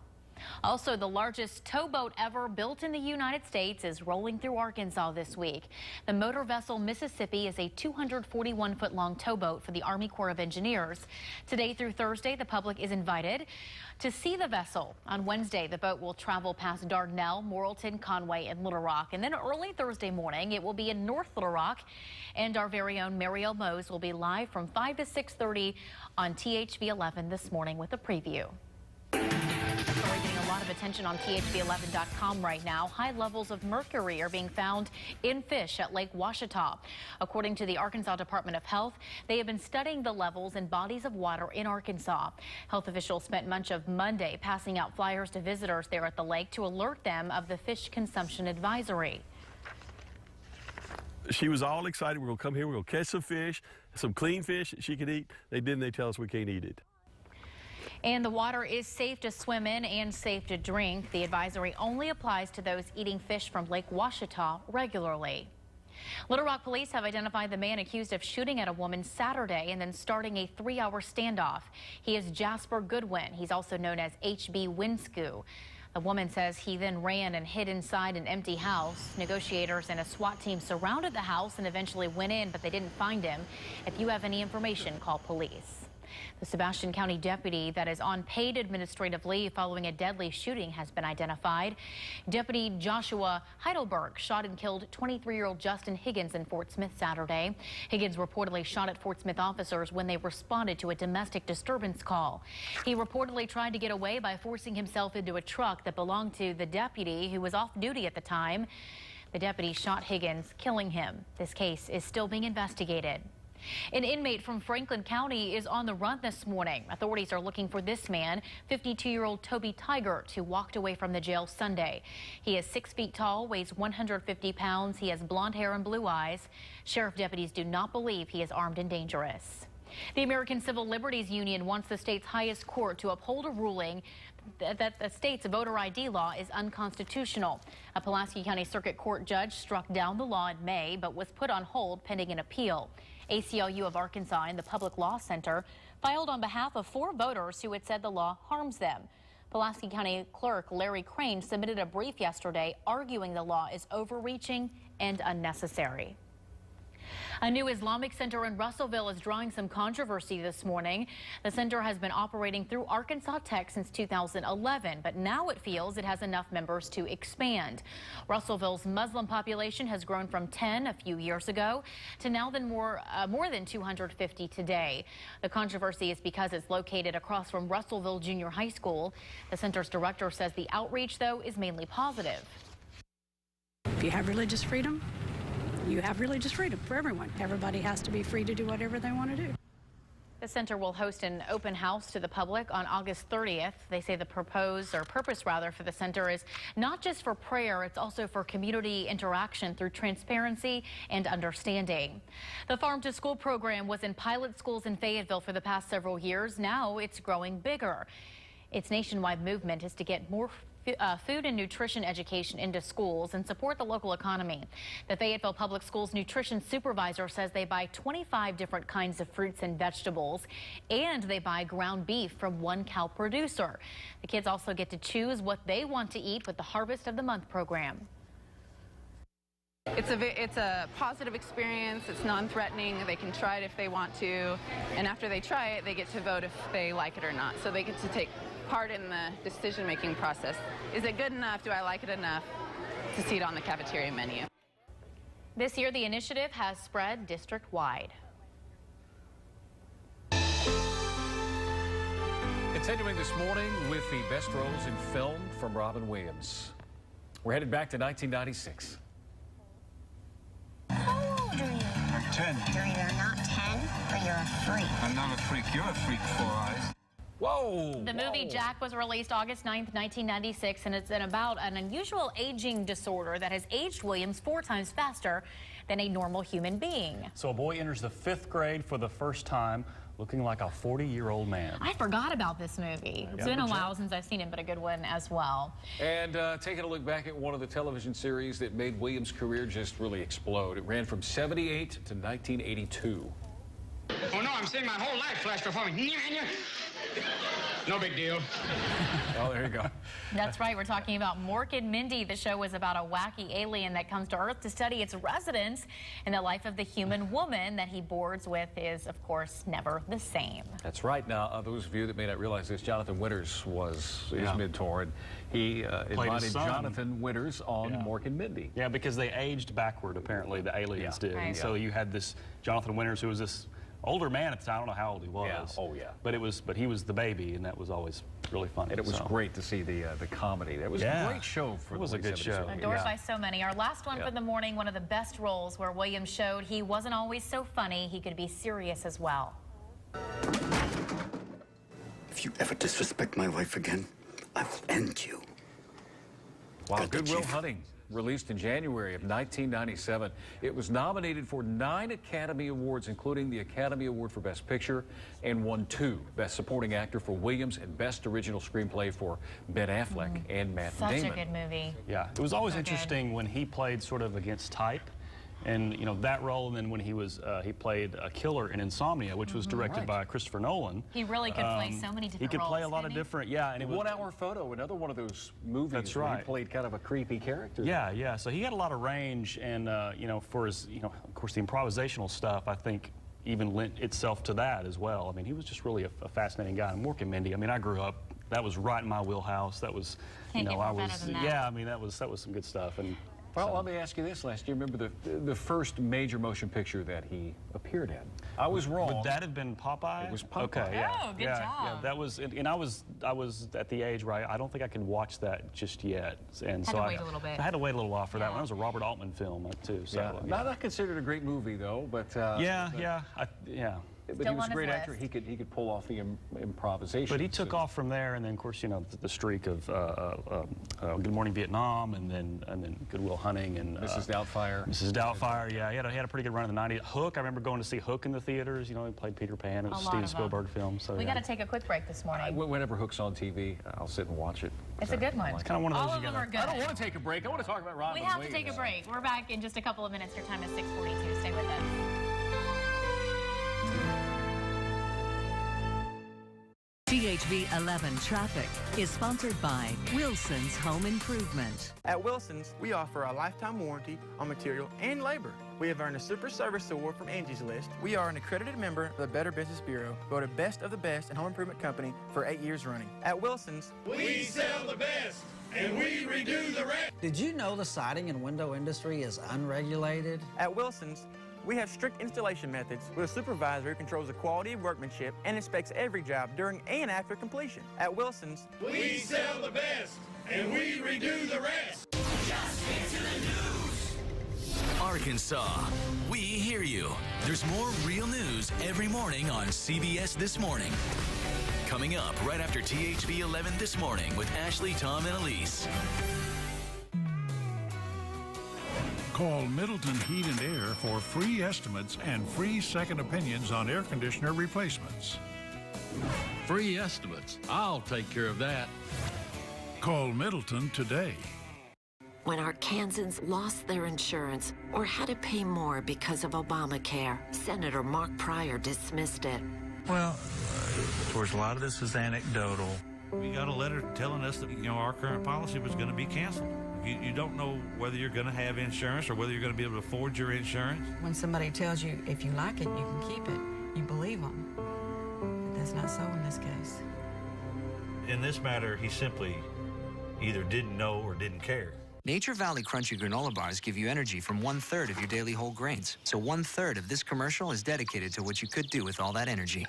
Also, the largest towboat ever built in the United States is rolling through Arkansas this week. The motor vessel Mississippi is a 241-foot-long towboat for the Army Corps of Engineers. Today through Thursday, the public is invited to see the vessel. On Wednesday, the boat will travel past Dardanelle, Morrilton, Conway, and Little Rock. And then early Thursday morning, it will be in North Little Rock. And our very own Mariel Mose will be live from 5 to 6:30 on THV11 this morning with a preview. We're getting a lot of attention on THV11.com right now. High levels of mercury are being found in fish at Lake Washita. According to the Arkansas Department of Health, they have been studying the levels in bodies of water in Arkansas. Health officials spent much of Monday passing out flyers to visitors there at the lake to alert them of the fish consumption advisory. She was all excited. We're going to come here. We're going to catch some fish, some clean fish that she could eat. They didn't. They tell us we can't eat it. And the water is safe to swim in and safe to drink. The advisory only applies to those eating fish from Lake Washita regularly. Little Rock police have identified the man accused of shooting at a woman Saturday and then starting a 3-hour standoff. He is Jasper Goodwin. He's also known as HB Winscoo. The woman says he then ran and hid inside an empty house. Negotiators and a SWAT team surrounded the house and eventually went in, but they didn't find him. If you have any information, call police. The Sebastian County deputy that is on paid administrative leave following a deadly shooting has been identified. Deputy Joshua Heidelberg shot and killed 23-year-old Justin Higgins in Fort Smith Saturday. Higgins reportedly shot at Fort Smith officers when they responded to a domestic disturbance call. He reportedly tried to get away by forcing himself into a truck that belonged to the deputy who was off duty at the time. The deputy shot Higgins, killing him. This case is still being investigated. An inmate from Franklin County is on the run this morning. Authorities are looking for this man, 52-year-old Toby Tigert, who walked away from the jail Sunday. He is 6 feet tall, weighs 150 pounds. He has blonde hair and blue eyes. Sheriff deputies do not believe he is armed and dangerous. The American Civil Liberties Union wants the state's highest court to uphold a ruling that the state's voter ID law is unconstitutional. A Pulaski County Circuit Court judge struck down the law in May, but was put on hold pending an appeal. ACLU of Arkansas and the Public Law Center filed on behalf of 4 voters who had said the law harms them. Pulaski County Clerk Larry Crane submitted a brief yesterday arguing the law is overreaching and unnecessary. A new Islamic center in Russellville is drawing some controversy this morning. The center has been operating through Arkansas Tech since 2011, but now it feels it has enough members to expand. Russellville's Muslim population has grown from 10 a few years ago to now more than 250 today. The controversy is because it's located across from Russellville Junior High School. The center's director says the outreach, though, is mainly positive. If you have religious freedom, you have religious freedom for everyone. Everybody has to be free to do whatever they want to do. The center will host an open house to the public on August 30th. They say the purpose for the center is not just for prayer, it's also for community interaction through transparency and understanding. The Farm to School program was in pilot schools in Fayetteville for the past several years. Now it's growing bigger. Its nationwide movement is to get more food and nutrition education into schools and support the local economy. The Fayetteville Public Schools nutrition supervisor says they buy 25 different kinds of fruits and vegetables, and they buy ground beef from one cow producer. The kids also get to choose what they want to eat with the Harvest of the Month program. It's a positive experience. It's non-threatening. They can try it if they want to, and after they try it, they get to vote if they like it or not. So they get to take part in the decision-making process. Is it good enough? Do I like it enough to see it on the cafeteria menu? This year, the initiative has spread district-wide. Continuing this morning with the best roles in film from Robin Williams. We're headed back to 1996. How old are you? I'm 10. You're either not 10 or you're a freak. I'm not a freak. You're a freak, Four Eyes. Whoa! The movie Jack was released August 9th, 1996, and it's about an unusual aging disorder that has aged Williams 4 times faster than a normal human being. So a boy enters the 5th grade for the first time, looking like a 40-year-old man. I forgot about this movie. It's been a while since I've seen it, but a good one as well. And taking a look back at one of the television series that made Williams' career just really explode. It ran from 78 to 1982. Oh no, I'm seeing my whole life flash before me. No big deal. Oh, there you go. That's right. We're talking about Mork and Mindy. The show is about a wacky alien that comes to Earth to study its residents, and the life of the human woman that he boards with is, of course, never the same. That's right. Now, those of you that may not realize this, Jonathan Winters was his mentor, and he invited Jonathan Winters on Mork and Mindy. Yeah, because they aged backward, apparently, the aliens did. And so you had this Jonathan Winters, who was this older man at the time. I don't know how old he was. Yeah. Oh, yeah. But he was the baby, and that was always really funny. And it was great to see the comedy. It was a great show for It was a good show. Adored by so many. Our last one for the morning, one of the best roles where Williams showed he wasn't always so funny. He could be serious as well. If you ever disrespect my wife again, I will end you. Wow, Good Will Hunting, released in January of 1997. It was nominated for 9 Academy Awards, including the Academy Award for Best Picture, and won 2, Best Supporting Actor for Williams and Best Original Screenplay for Ben Affleck and Matt Damon. Such a good movie. Yeah, it was always interesting when he played sort of against type. And, you know, that role, and then when he was, he played a killer in Insomnia, which was directed by Christopher Nolan. He really could play so many different roles. He could play a lot of different, and it was 1 Hour Photo, another one of those movies That's where right. he played kind of a creepy character. Yeah. So he had a lot of range, and, you know, for his, of course, the improvisational stuff, I think, even lent itself to that as well. I mean, he was just really a fascinating guy. And Mork and Mindy, I mean, I grew up, that was right in my wheelhouse. That was, I mean, that was some good stuff. And well, let me ask you this, Les. Do you remember the first major motion picture that he appeared in? I was wrong. Would that have been Popeye? It was Popeye. Okay, yeah. Oh, good job. Yeah, that was, and I was at the age where I don't think I could watch that just yet, and so had to wait a little bit. I had to wait a little while for that one. That was a Robert Altman film too. So not considered a great movie though, but yeah. But he was a great actor. He could pull off the improvisation. But he took off from there, and then of course the streak of Good Morning Vietnam, and then Good Will Hunting, and Mrs. Doubtfire. Mrs. Doubtfire, yeah, he had a pretty good run in the '90s. Hook, I remember going to see Hook in the theaters. You know, he played Peter Pan. It was a Steven Spielberg film. So we got to take a quick break this morning. Whenever Hook's on TV, I'll sit and watch it. It's a good one. It's kind of one of those. All of them are good. I don't want to take a break. I want to talk about Robin Williams. We have to take a break. We're back in just a couple of minutes. Your time is 6:42. Stay with us. THV11 Traffic is sponsored by Wilson's Home Improvement. At Wilson's, we offer a lifetime warranty on material and labor. We have earned a Super Service Award from Angie's List. We are an accredited member of the Better Business Bureau, voted Best of the Best in Home Improvement Company for 8 years running. At Wilson's, we sell the best, and we redo the rest. Did you know the siding and window industry is unregulated? At Wilson's, we have strict installation methods with a supervisor who controls the quality of workmanship and inspects every job during and after completion. At Wilson's, we sell the best, and we redo the rest. Just into the news. Arkansas, we hear you. There's more real news every morning on CBS This Morning. Coming up right after THV11 This Morning with Ashley, Tom, and Elise. Call Middleton Heat and Air for free estimates and free second opinions on air conditioner replacements. Free estimates. I'll take care of that. Call Middleton today. When Arkansans lost their insurance or had to pay more because of Obamacare, Senator Mark Pryor dismissed it. Well, of course, a lot of this is anecdotal. We got a letter telling us that, our current policy was going to be canceled. You don't know whether you're going to have insurance or whether you're going to be able to afford your insurance. When somebody tells you if you like it, you can keep it, you believe them. But that's not so in this case. In this matter, he simply either didn't know or didn't care. Nature Valley Crunchy Granola Bars give you energy from 1/3 of your daily whole grains. So 1/3 of this commercial is dedicated to what you could do with all that energy.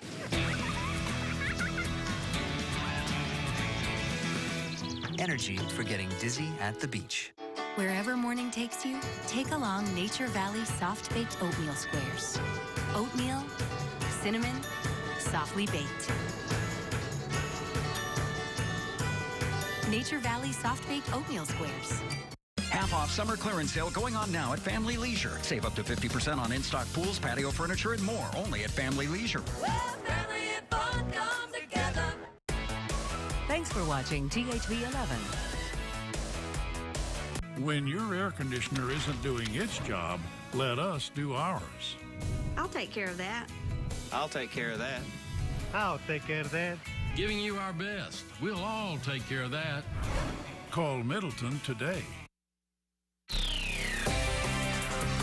Energy for getting dizzy at the beach. Wherever morning takes you, take along Nature Valley Soft Baked Oatmeal Squares. Oatmeal, cinnamon, softly baked. Nature Valley Soft Baked Oatmeal Squares. Half-off summer clearance sale going on now at Family Leisure. Save up to 50% on in-stock pools, patio furniture, and more. Only at Family Leisure. Family and fun come together. Thanks for watching THV11. When your air conditioner isn't doing its job, let us do ours. I'll take care of that. I'll take care of that. I'll take care of that. giving you our best. We'll all take care of that. Call Middleton today.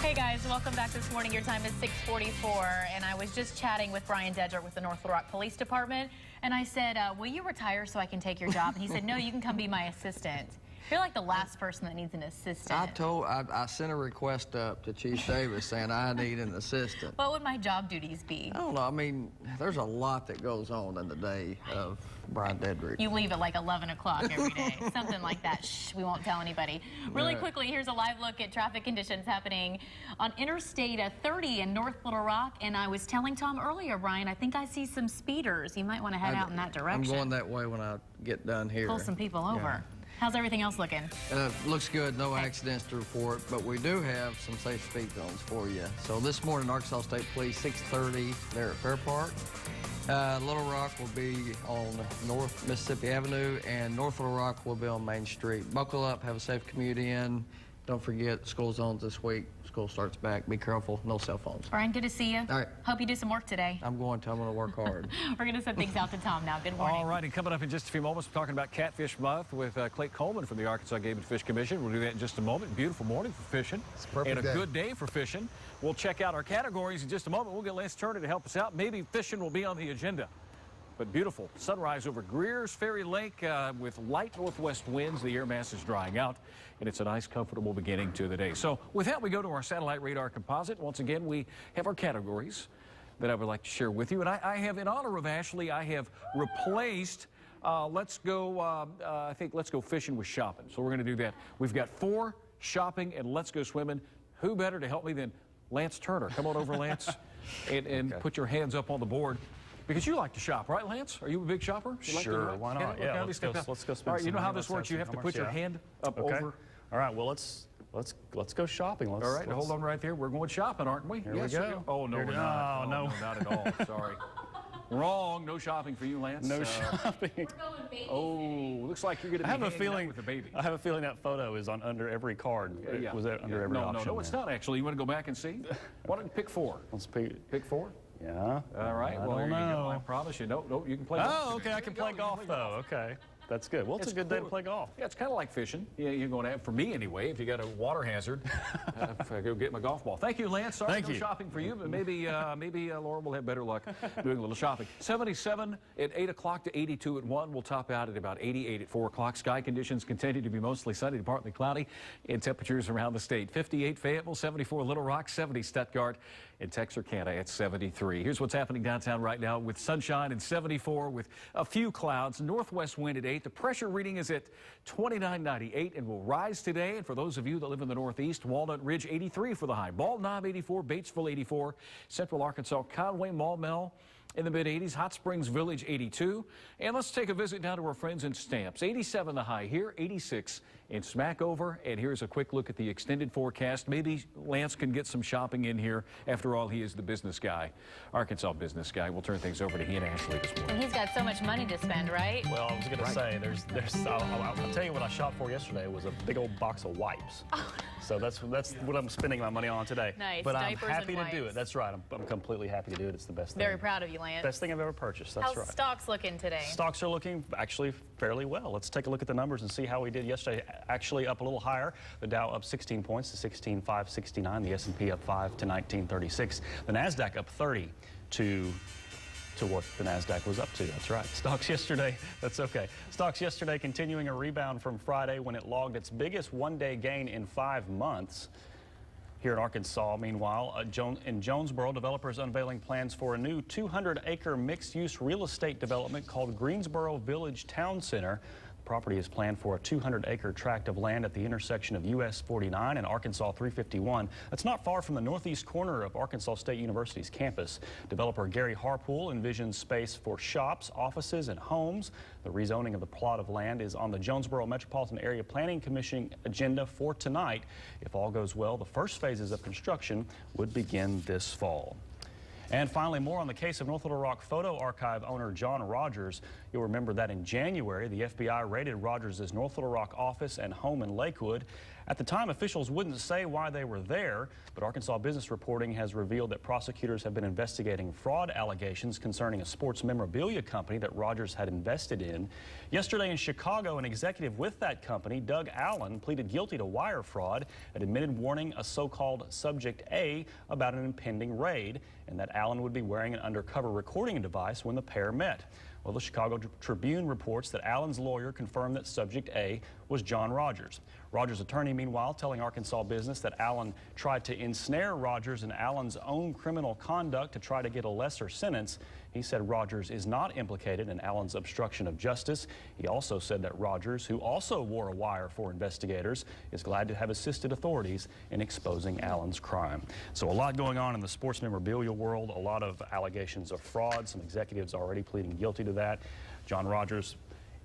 Hey guys, welcome back this morning. Your time is 6:44, and I was just chatting with Brian Dedger with the North Little Rock Police Department, and I said, will you retire so I can take your job? And he said, no, you can come be my assistant. You're like the last person that needs an assistant. I sent a request up to Chief Davis saying I need an assistant. What would my job duties be? I don't know. I mean, there's a lot that goes on in the day of Brian Dedrick. You leave at like 11 o'clock every day, something like that. Shh, we won't tell anybody. Really quickly, here's a live look at traffic conditions happening on Interstate 30 in North Little Rock. And I was telling Tom earlier, Brian, I think I see some speeders. You might want to head out in that direction. I'm going that way when I get done here. Pull some people over. How's everything else looking? Looks good. No accidents to report, but we do have some safe speed zones for you. So this morning, Arkansas State Police, 6:30 there at Fair Park. Little Rock will be on North Mississippi Avenue, and North Little Rock will be on Main Street. Buckle up, have a safe commute in. Don't forget school zones this week. School starts back. Be careful. No cell phones. Brian, good to see you. All right. Hope you do some work today. I'm going to work hard. We're going to send things out to Tom now. Good morning. All right, and coming up in just a few moments, we're talking about Catfish Month with Clayton Coleman from the Arkansas Game and Fish Commission. We'll do that in just a moment. Beautiful morning for fishing. It's a perfect and a day. good day for fishing. We'll check out our categories in just a moment. We'll get Lance Turner to help us out. Maybe fishing will be on the agenda. But beautiful sunrise over Greer's Ferry Lake with light northwest winds. The air mass is drying out, and it's a nice, comfortable beginning to the day. So with that, we go to our satellite radar composite. Once again, we have our categories that I would like to share with you. And I have, in honor of Ashley, I have replaced let's go fishing with shopping. So we're going to do that. We've got 4 shopping and let's go swimming. Who better to help me than Lance Turner? Come on over, Lance, and put your hands up on the board. Because you like to shop, right, Lance? Are you a big shopper? Sure, why not? Yeah, let's go spend All right, you know how this works. You have to put your hand up over. All right, well, let's go shopping. All right, hold on right there. We're going shopping, aren't we? Here we go. Oh, no, we're not. No, not at all. Sorry. Wrong. No shopping for you, Lance. No shopping. We're going baby. Oh, looks like you're going to be hanging out with the baby. I have a feeling that photo is under every card. Yeah. Was that under every option? No, it's not actually. You want to go back and see? Why don't you pick 4? Let's pick 4? Yeah. All right. Well, there you go. I promise you. No, you can play golf. Oh, okay. I can play golf, though. Okay. That's good. Well, it's a good day to play golf. Yeah, it's kind of like fishing. Yeah, you're going to have, for me anyway, if you got a water hazard, if I go get my golf ball. Thank you, Lance. Sorry, no shopping for you, but maybe Laura will have better luck doing a little shopping. 77 at 8 o'clock to 82 at 1. We'll top out at about 88 at 4 o'clock. Sky conditions continue to be mostly sunny to partly cloudy, and temperatures around the state. 58 Fayetteville, 74 Little Rock, 70 Stuttgart, and Texarkana at 73. Here's what's happening downtown right now with sunshine and 74 with a few clouds. Northwest wind at 8. The pressure reading is at 29.98 and will rise today. And for those of you that live in the Northeast, Walnut Ridge 83 for the high. Bald Knob 84, Batesville 84, Central Arkansas, Conway, Maumelle in the mid-80s, Hot Springs Village 82. And let's take a visit down to our friends in Stamps. 87 the high here, 86 in Smackover. And here's a quick look at the extended forecast. Maybe Lance can get some shopping in here. After all, he is the business guy, Arkansas business guy. We'll turn things over to he and Ashley this morning. And he's got so much money to spend, right? Well, I was going to say, I'll tell you what I shopped for yesterday was a big old box of wipes. So that's what I'm spending my money on today. Nice. But I'm Diapers happy and to do wipes. it. That's right. I'm completely happy to do it. It's the best thing. Very proud of you, Lance. Best thing I've ever purchased. That's right. How's stocks looking today? Stocks are looking actually fairly well. Let's take a look at the numbers and see how we did yesterday. Actually up a little higher. The Dow up 16 points to 16,569. The S&P up 5 to 1936. The NASDAQ up 30 to what the NASDAQ was up to. That's right. Stocks yesterday, that's okay. Stocks yesterday continuing a rebound from Friday when it logged its biggest one-day gain in 5 months. Here in Arkansas, meanwhile, in Jonesboro, developers unveiling plans for a new 200-acre mixed-use real estate development called Greensboro Village Town Center. The property is planned for a 200-acre tract of land at the intersection of US 49 and Arkansas 351. That's not far from the northeast corner of Arkansas State University's campus. Developer Gary Harpool envisions space for shops, offices, and homes. The rezoning of the plot of land is on the Jonesboro Metropolitan Area Planning Commission agenda for tonight. If all goes well, the first phases of construction would begin this fall. And finally, more on the case of North Little Rock Photo Archive owner John Rogers. You'll remember that in January, the FBI raided Rogers' North Little Rock office and home in Lakewood. At the time, officials wouldn't say why they were there, but Arkansas Business Reporting has revealed that prosecutors have been investigating fraud allegations concerning a sports memorabilia company that Rogers had invested in. Yesterday in Chicago, an executive with that company, Doug Allen, pleaded guilty to wire fraud and admitted warning a so-called Subject A about an impending raid, and that Allen would be wearing an undercover recording device when the pair met. Well, the Chicago Tribune reports that Allen's lawyer confirmed that Subject A was John Rogers. Rogers' attorney, meanwhile, telling Arkansas Business that Allen tried to ensnare Rogers in Allen's own criminal conduct to try to get a lesser sentence. He said Rogers is not implicated in Allen's obstruction of justice. He also said that Rogers, who also wore a wire for investigators, is glad to have assisted authorities in exposing Allen's crime. So a lot going on in the sports memorabilia world, a lot of allegations of fraud, some executives already pleading guilty to that. John Rogers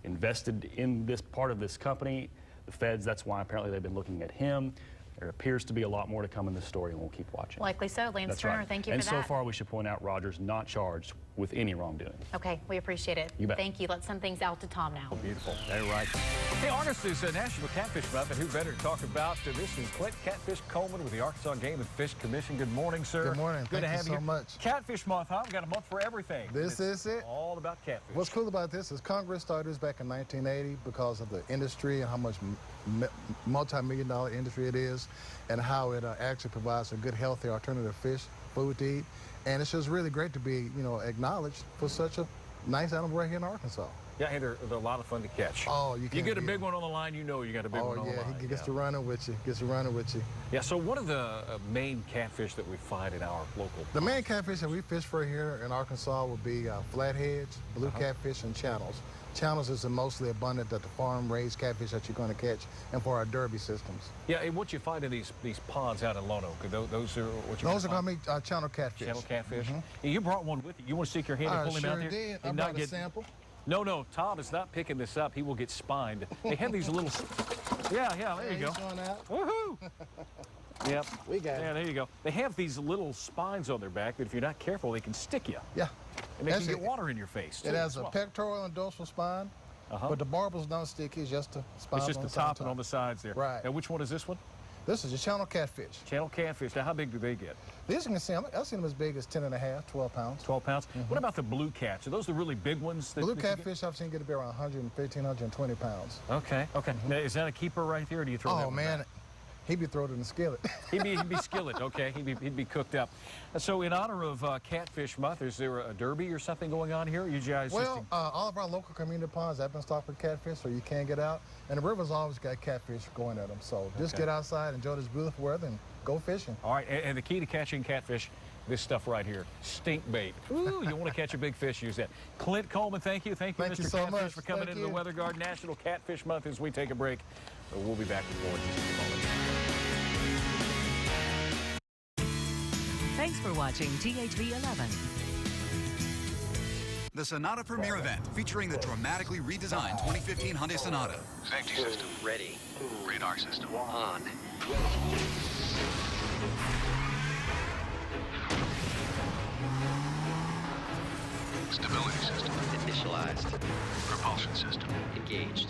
invested in this part of this company. The feds, that's why apparently they've been looking at him. There appears to be a lot more to come in this story, and we'll keep watching. Likely so. Lance That's Turner, right. thank you and for that. And so far, we should point out Rogers not charged with any wrongdoing. Okay, we appreciate it. You bet. Thank you. Let's send things out to Tom now. Oh, beautiful. They're right. Hey, August is National Catfish Month, and who better to talk about this than Clint Catfish Coleman with the Arkansas Game and Fish Commission. Good morning, sir. Good morning. Good to Thank have you so much. Catfish Month, huh? We've got a month for everything. This is it. All about catfish. What's cool about this is Congress started this back in 1980 because of the industry and how much multi-million-dollar industry it is, and how it actually provides a good, healthy alternative fish food to eat. And it's just really great to be, acknowledged for such a nice animal right here in Arkansas. Yeah, and they're a lot of fun to catch. Oh, you get a big one on the line, you know you got a big one on the line. Oh, yeah, he gets to running with you. Yeah, so one of the main catfish that we find in our local The main catfish that we fish for here in Arkansas would be flatheads, blue catfish, and channels. Channels is the mostly abundant that the farm-raised catfish that you're going to catch, and for our derby systems. Yeah, and what you find in these ponds out in Lono, those are what you Those are going to be channel catfish. Channel catfish. Yeah, you brought one with you. You want to stick your hand and pull him out there? Did. I brought a sample. No, Tom is not picking this up. He will get spined. They have these little... Yeah, there you go. Woohoo! Yep. We got it. Yeah, there you go. They have these little spines on their back that if you're not careful, they can stick you. Yeah. And they can get water in your face, too. It has a pectoral and dorsal spine, but the barbels don't stick. It's just the spine. It's just the top and on the sides there. Right. Now, which one is this one? This is a channel catfish. Channel catfish. Now, how big do they get? These you can see, I've seen them as big as 10 and a half, 12 pounds. 12 pounds? What about the blue cats? Are those the really big ones? Blue catfish I've seen get to be around 115, 120 pounds. Okay. Now, is that a keeper right there, or do you throw that one man. back? He'd be thrown in the skillet. He'd be skillet, okay. He'd be cooked up. So in honor of Catfish Month, is there a derby or something going on here? You guys all of our local community ponds have been stocked with catfish, so you can get out. And the river's always got catfish going at them. So just get outside, enjoy this beautiful weather, and go fishing. All right, and the key to catching catfish, this stuff right here, stink bait. Ooh, you want to catch a big fish, use that. Clint Coleman, thank you. Thank you, Mr. so Catfish, much. for coming into the Weather Guard National Catfish Month as we take a break. We'll be back with more in just a moment. Thanks for watching THV11. The Sonata Premiere event featuring the dramatically redesigned 2015 Hyundai Sonata. Safety system ready. Radar system on. Stability system initialized. Propulsion system engaged.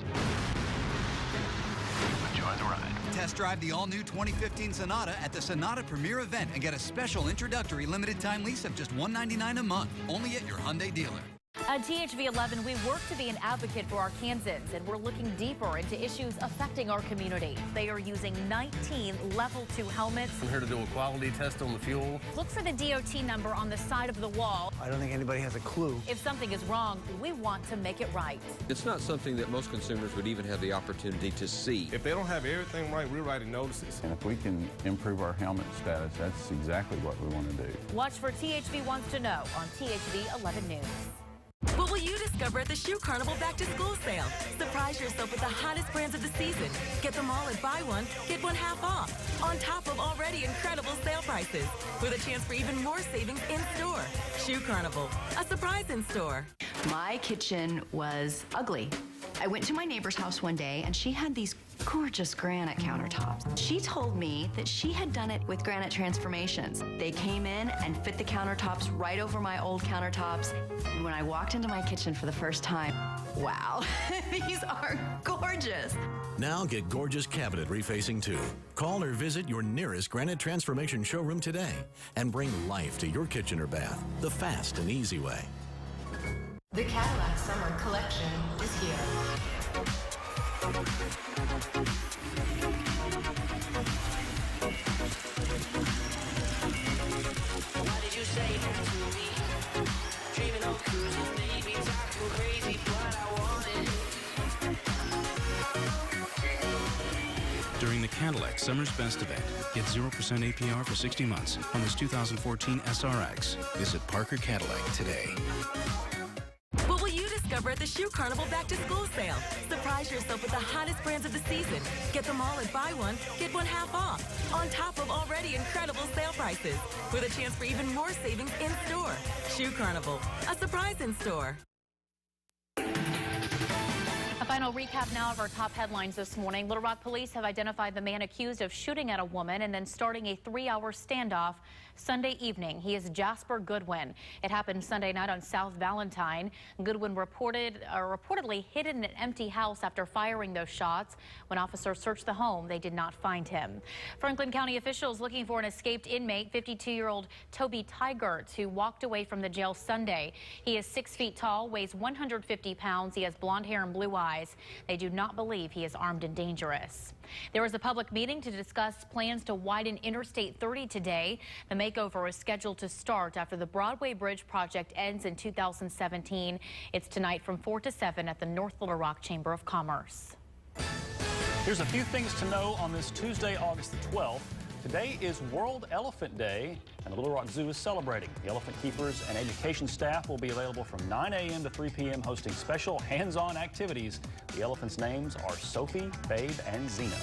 Enjoy the ride. Test drive the all-new 2015 Sonata at the Sonata Premiere event and get a special introductory limited-time lease of just $199 a month, only at your Hyundai dealer. At THV11, we work to be an advocate for Arkansans, and we're looking deeper into issues affecting our community. They are using 19 Level 2 helmets. I'm here to do a quality test on the fuel. Look for the DOT number on the side of the wall. I don't think anybody has a clue. If something is wrong, we want to make it right. It's not something that most consumers would even have the opportunity to see. If they don't have everything right, we're writing notices. And if we can improve our helmet status, that's exactly what we want to do. Watch for THV Wants to Know on THV 11 News. What will you discover at the Shoe Carnival Back to School sale? Surprise yourself with the hottest brands of the season. Get them all at buy one, get one half off, on top of already incredible sale prices, with a chance for even more savings in store. Shoe Carnival, a surprise in store. My kitchen was ugly. I went to my neighbor's house one day and she had these gorgeous granite countertops. She told me that she had done it with Granite Transformations. They came in and fit the countertops right over my old countertops. And when I walked into my kitchen for the first time, wow, these are gorgeous. Now get gorgeous cabinet refacing too. Call or visit your nearest Granite Transformation showroom today and bring life to your kitchen or bath the fast and easy way. The Cadillac Summer Collection is here. What did you say to me? Dreaming of cruising, maybe talking crazy, but I want it. During the Cadillac Summer's Best event, get 0% APR for 60 months on this 2014 SRX. Visit Parker Cadillac today. What will you discover at the Shoe Carnival Back to School sale? Surprise yourself with the hottest brands of the season. Get them all at buy one, get one half off, on top of already incredible sale prices, with a chance for even more savings in store. Shoe Carnival, a surprise in store. A final recap now of our top headlines this morning. Little Rock police have identified the man accused of shooting at a woman and then starting a 3-hour standoff Sunday evening. He is Jasper Goodwin. It happened Sunday night on South Valentine. Goodwin reportedly hid in an empty house after firing those shots. When officers searched the home, they did not find him. Franklin County officials looking for an escaped inmate, 52-year-old Toby Tigert, who walked away from the jail Sunday. He is 6 feet tall, weighs 150 pounds. He has blonde hair and blue eyes. They do not believe he is armed and dangerous. There was a public meeting to discuss plans to widen Interstate 30 today. The makeover is scheduled to start after the Broadway Bridge project ends in 2017. It's tonight from 4 to 7 at the North Little Rock Chamber of Commerce. Here's a few things to know on this Tuesday, August the 12th. Today is World Elephant Day, and the Little Rock Zoo is celebrating. The elephant keepers and education staff will be available from 9 a.m. to 3 p.m. hosting special hands-on activities. The elephants' names are Sophie, Babe, and Xena.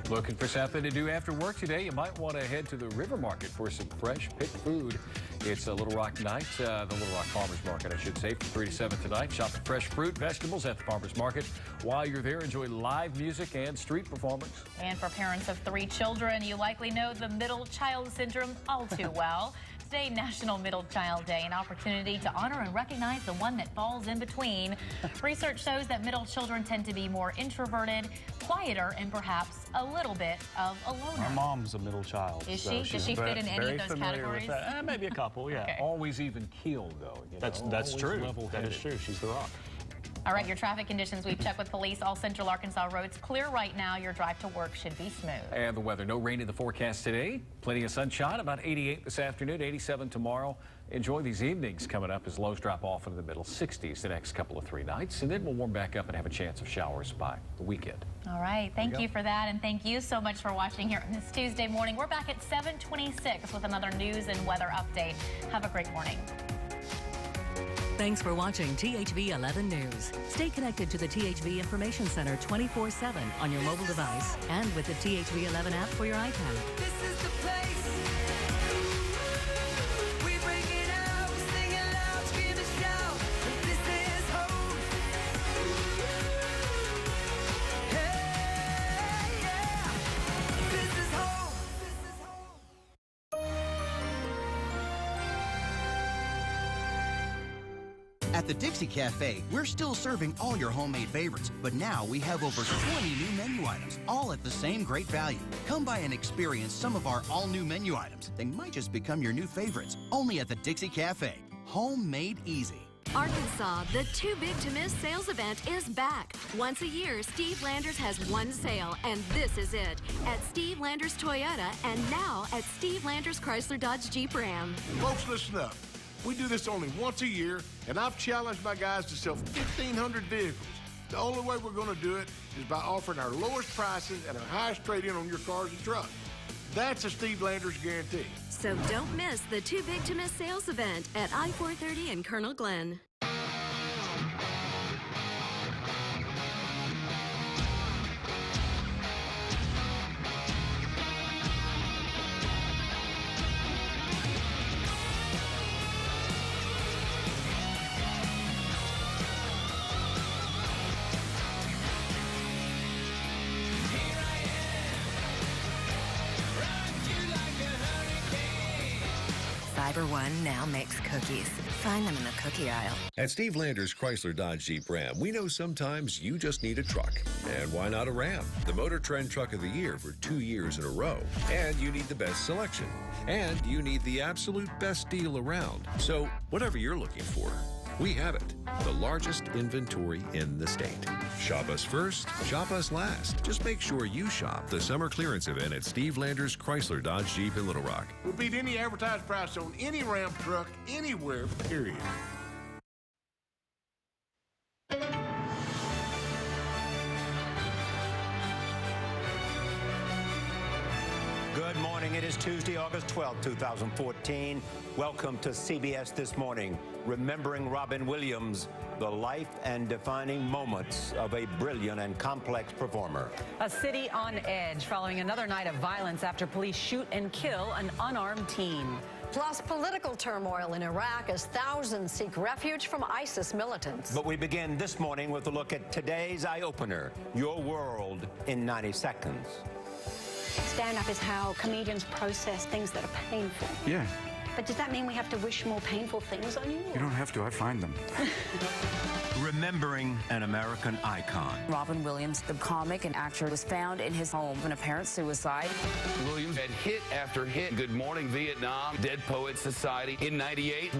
Looking for something to do after work today? You might want to head to the River Market for some fresh picked food. It's a Little Rock night, the Little Rock Farmers Market, I should say, from 3 to 7 tonight. Shop for fresh fruit, vegetables at the Farmers Market. While you're there, enjoy live music and street performance. And for parents of 3 children, you likely know the middle child syndrome all too well. Today, National Middle Child Day, an opportunity to honor and recognize the one that falls in between. Research shows that middle children tend to be more introverted, quieter, and perhaps a little bit of a loner. My mom's a middle child. Is she? Does she fit in any of those categories? Maybe a couple, yeah. Okay. Always even keeled, though. You know, that's true. Level-headed. That is true. She's the rock. All right, your traffic conditions. We've checked with police. All Central Arkansas roads clear right now. Your drive to work should be smooth. And the weather. No rain in the forecast today. Plenty of sunshine. About 88 this afternoon, 87 tomorrow. Enjoy these evenings coming up as lows drop off into the middle 60s the next couple of 3 nights. And then we'll warm back up and have a chance of showers by the weekend. All right. Thank you for that. And thank you so much for watching here on this Tuesday morning. We're back at 7:26 with another news and weather update. Have a great morning. Thanks for watching THV11 News. Stay connected to the THV Information Center 24/7 on your mobile device and with the THV11 app for your iPad. This is the place. We bring it out, sing it loud, scream and shout. This is home. Hey, yeah. This is home. At the Dixie Cafe, we're still serving all your homemade favorites, but now we have over 20 new menu items, all at the same great value. Come by and experience some of our all-new menu items. They might just become your new favorites, only at the Dixie Cafe. Homemade easy. Arkansas, the Too Big to Miss sales event is back. Once a year, Steve Landers has one sale, and this is it. At Steve Landers Toyota, and now at Steve Landers Chrysler Dodge Jeep Ram. Folks, listen up. We do this only once a year, and I've challenged my guys to sell 1,500 vehicles. The only way we're going to do it is by offering our lowest prices and our highest trade-in on your cars and trucks. That's a Steve Landers guarantee. So don't miss the Too Big to Miss sales event at I-430 in Colonel Glenn. Fiber One now makes cookies. Find them in the cookie aisle. At Steve Landers Chrysler Dodge Jeep Ram, we know sometimes you just need a truck. And why not a Ram? The Motor Trend Truck of the Year for 2 years in a row. And you need the best selection. And you need the absolute best deal around. So whatever you're looking for, we have it. The largest inventory in the state. Shop us first, shop us last. Just make sure you shop the summer clearance event at Steve Landers Chrysler Dodge Jeep in Little Rock. We'll beat any advertised price on any Ram truck anywhere, period. Good morning. It is Tuesday, August 12, 2014. Welcome to CBS This Morning, remembering Robin Williams, the life and defining moments of a brilliant and complex performer. A city on edge following another night of violence after police shoot and kill an unarmed teen. Plus, political turmoil in Iraq as thousands seek refuge from ISIS militants. But we begin this morning with a look at today's eye-opener, Your World in 90 Seconds. Stand-up is how comedians process things that are painful. Yeah. But does that mean we have to wish more painful things on you? You don't have to. I find them. Remembering an American icon. Robin Williams, the comic and actor, was found in his home in apparent suicide. Williams had hit after hit. Good Morning Vietnam, Dead Poets Society in '98.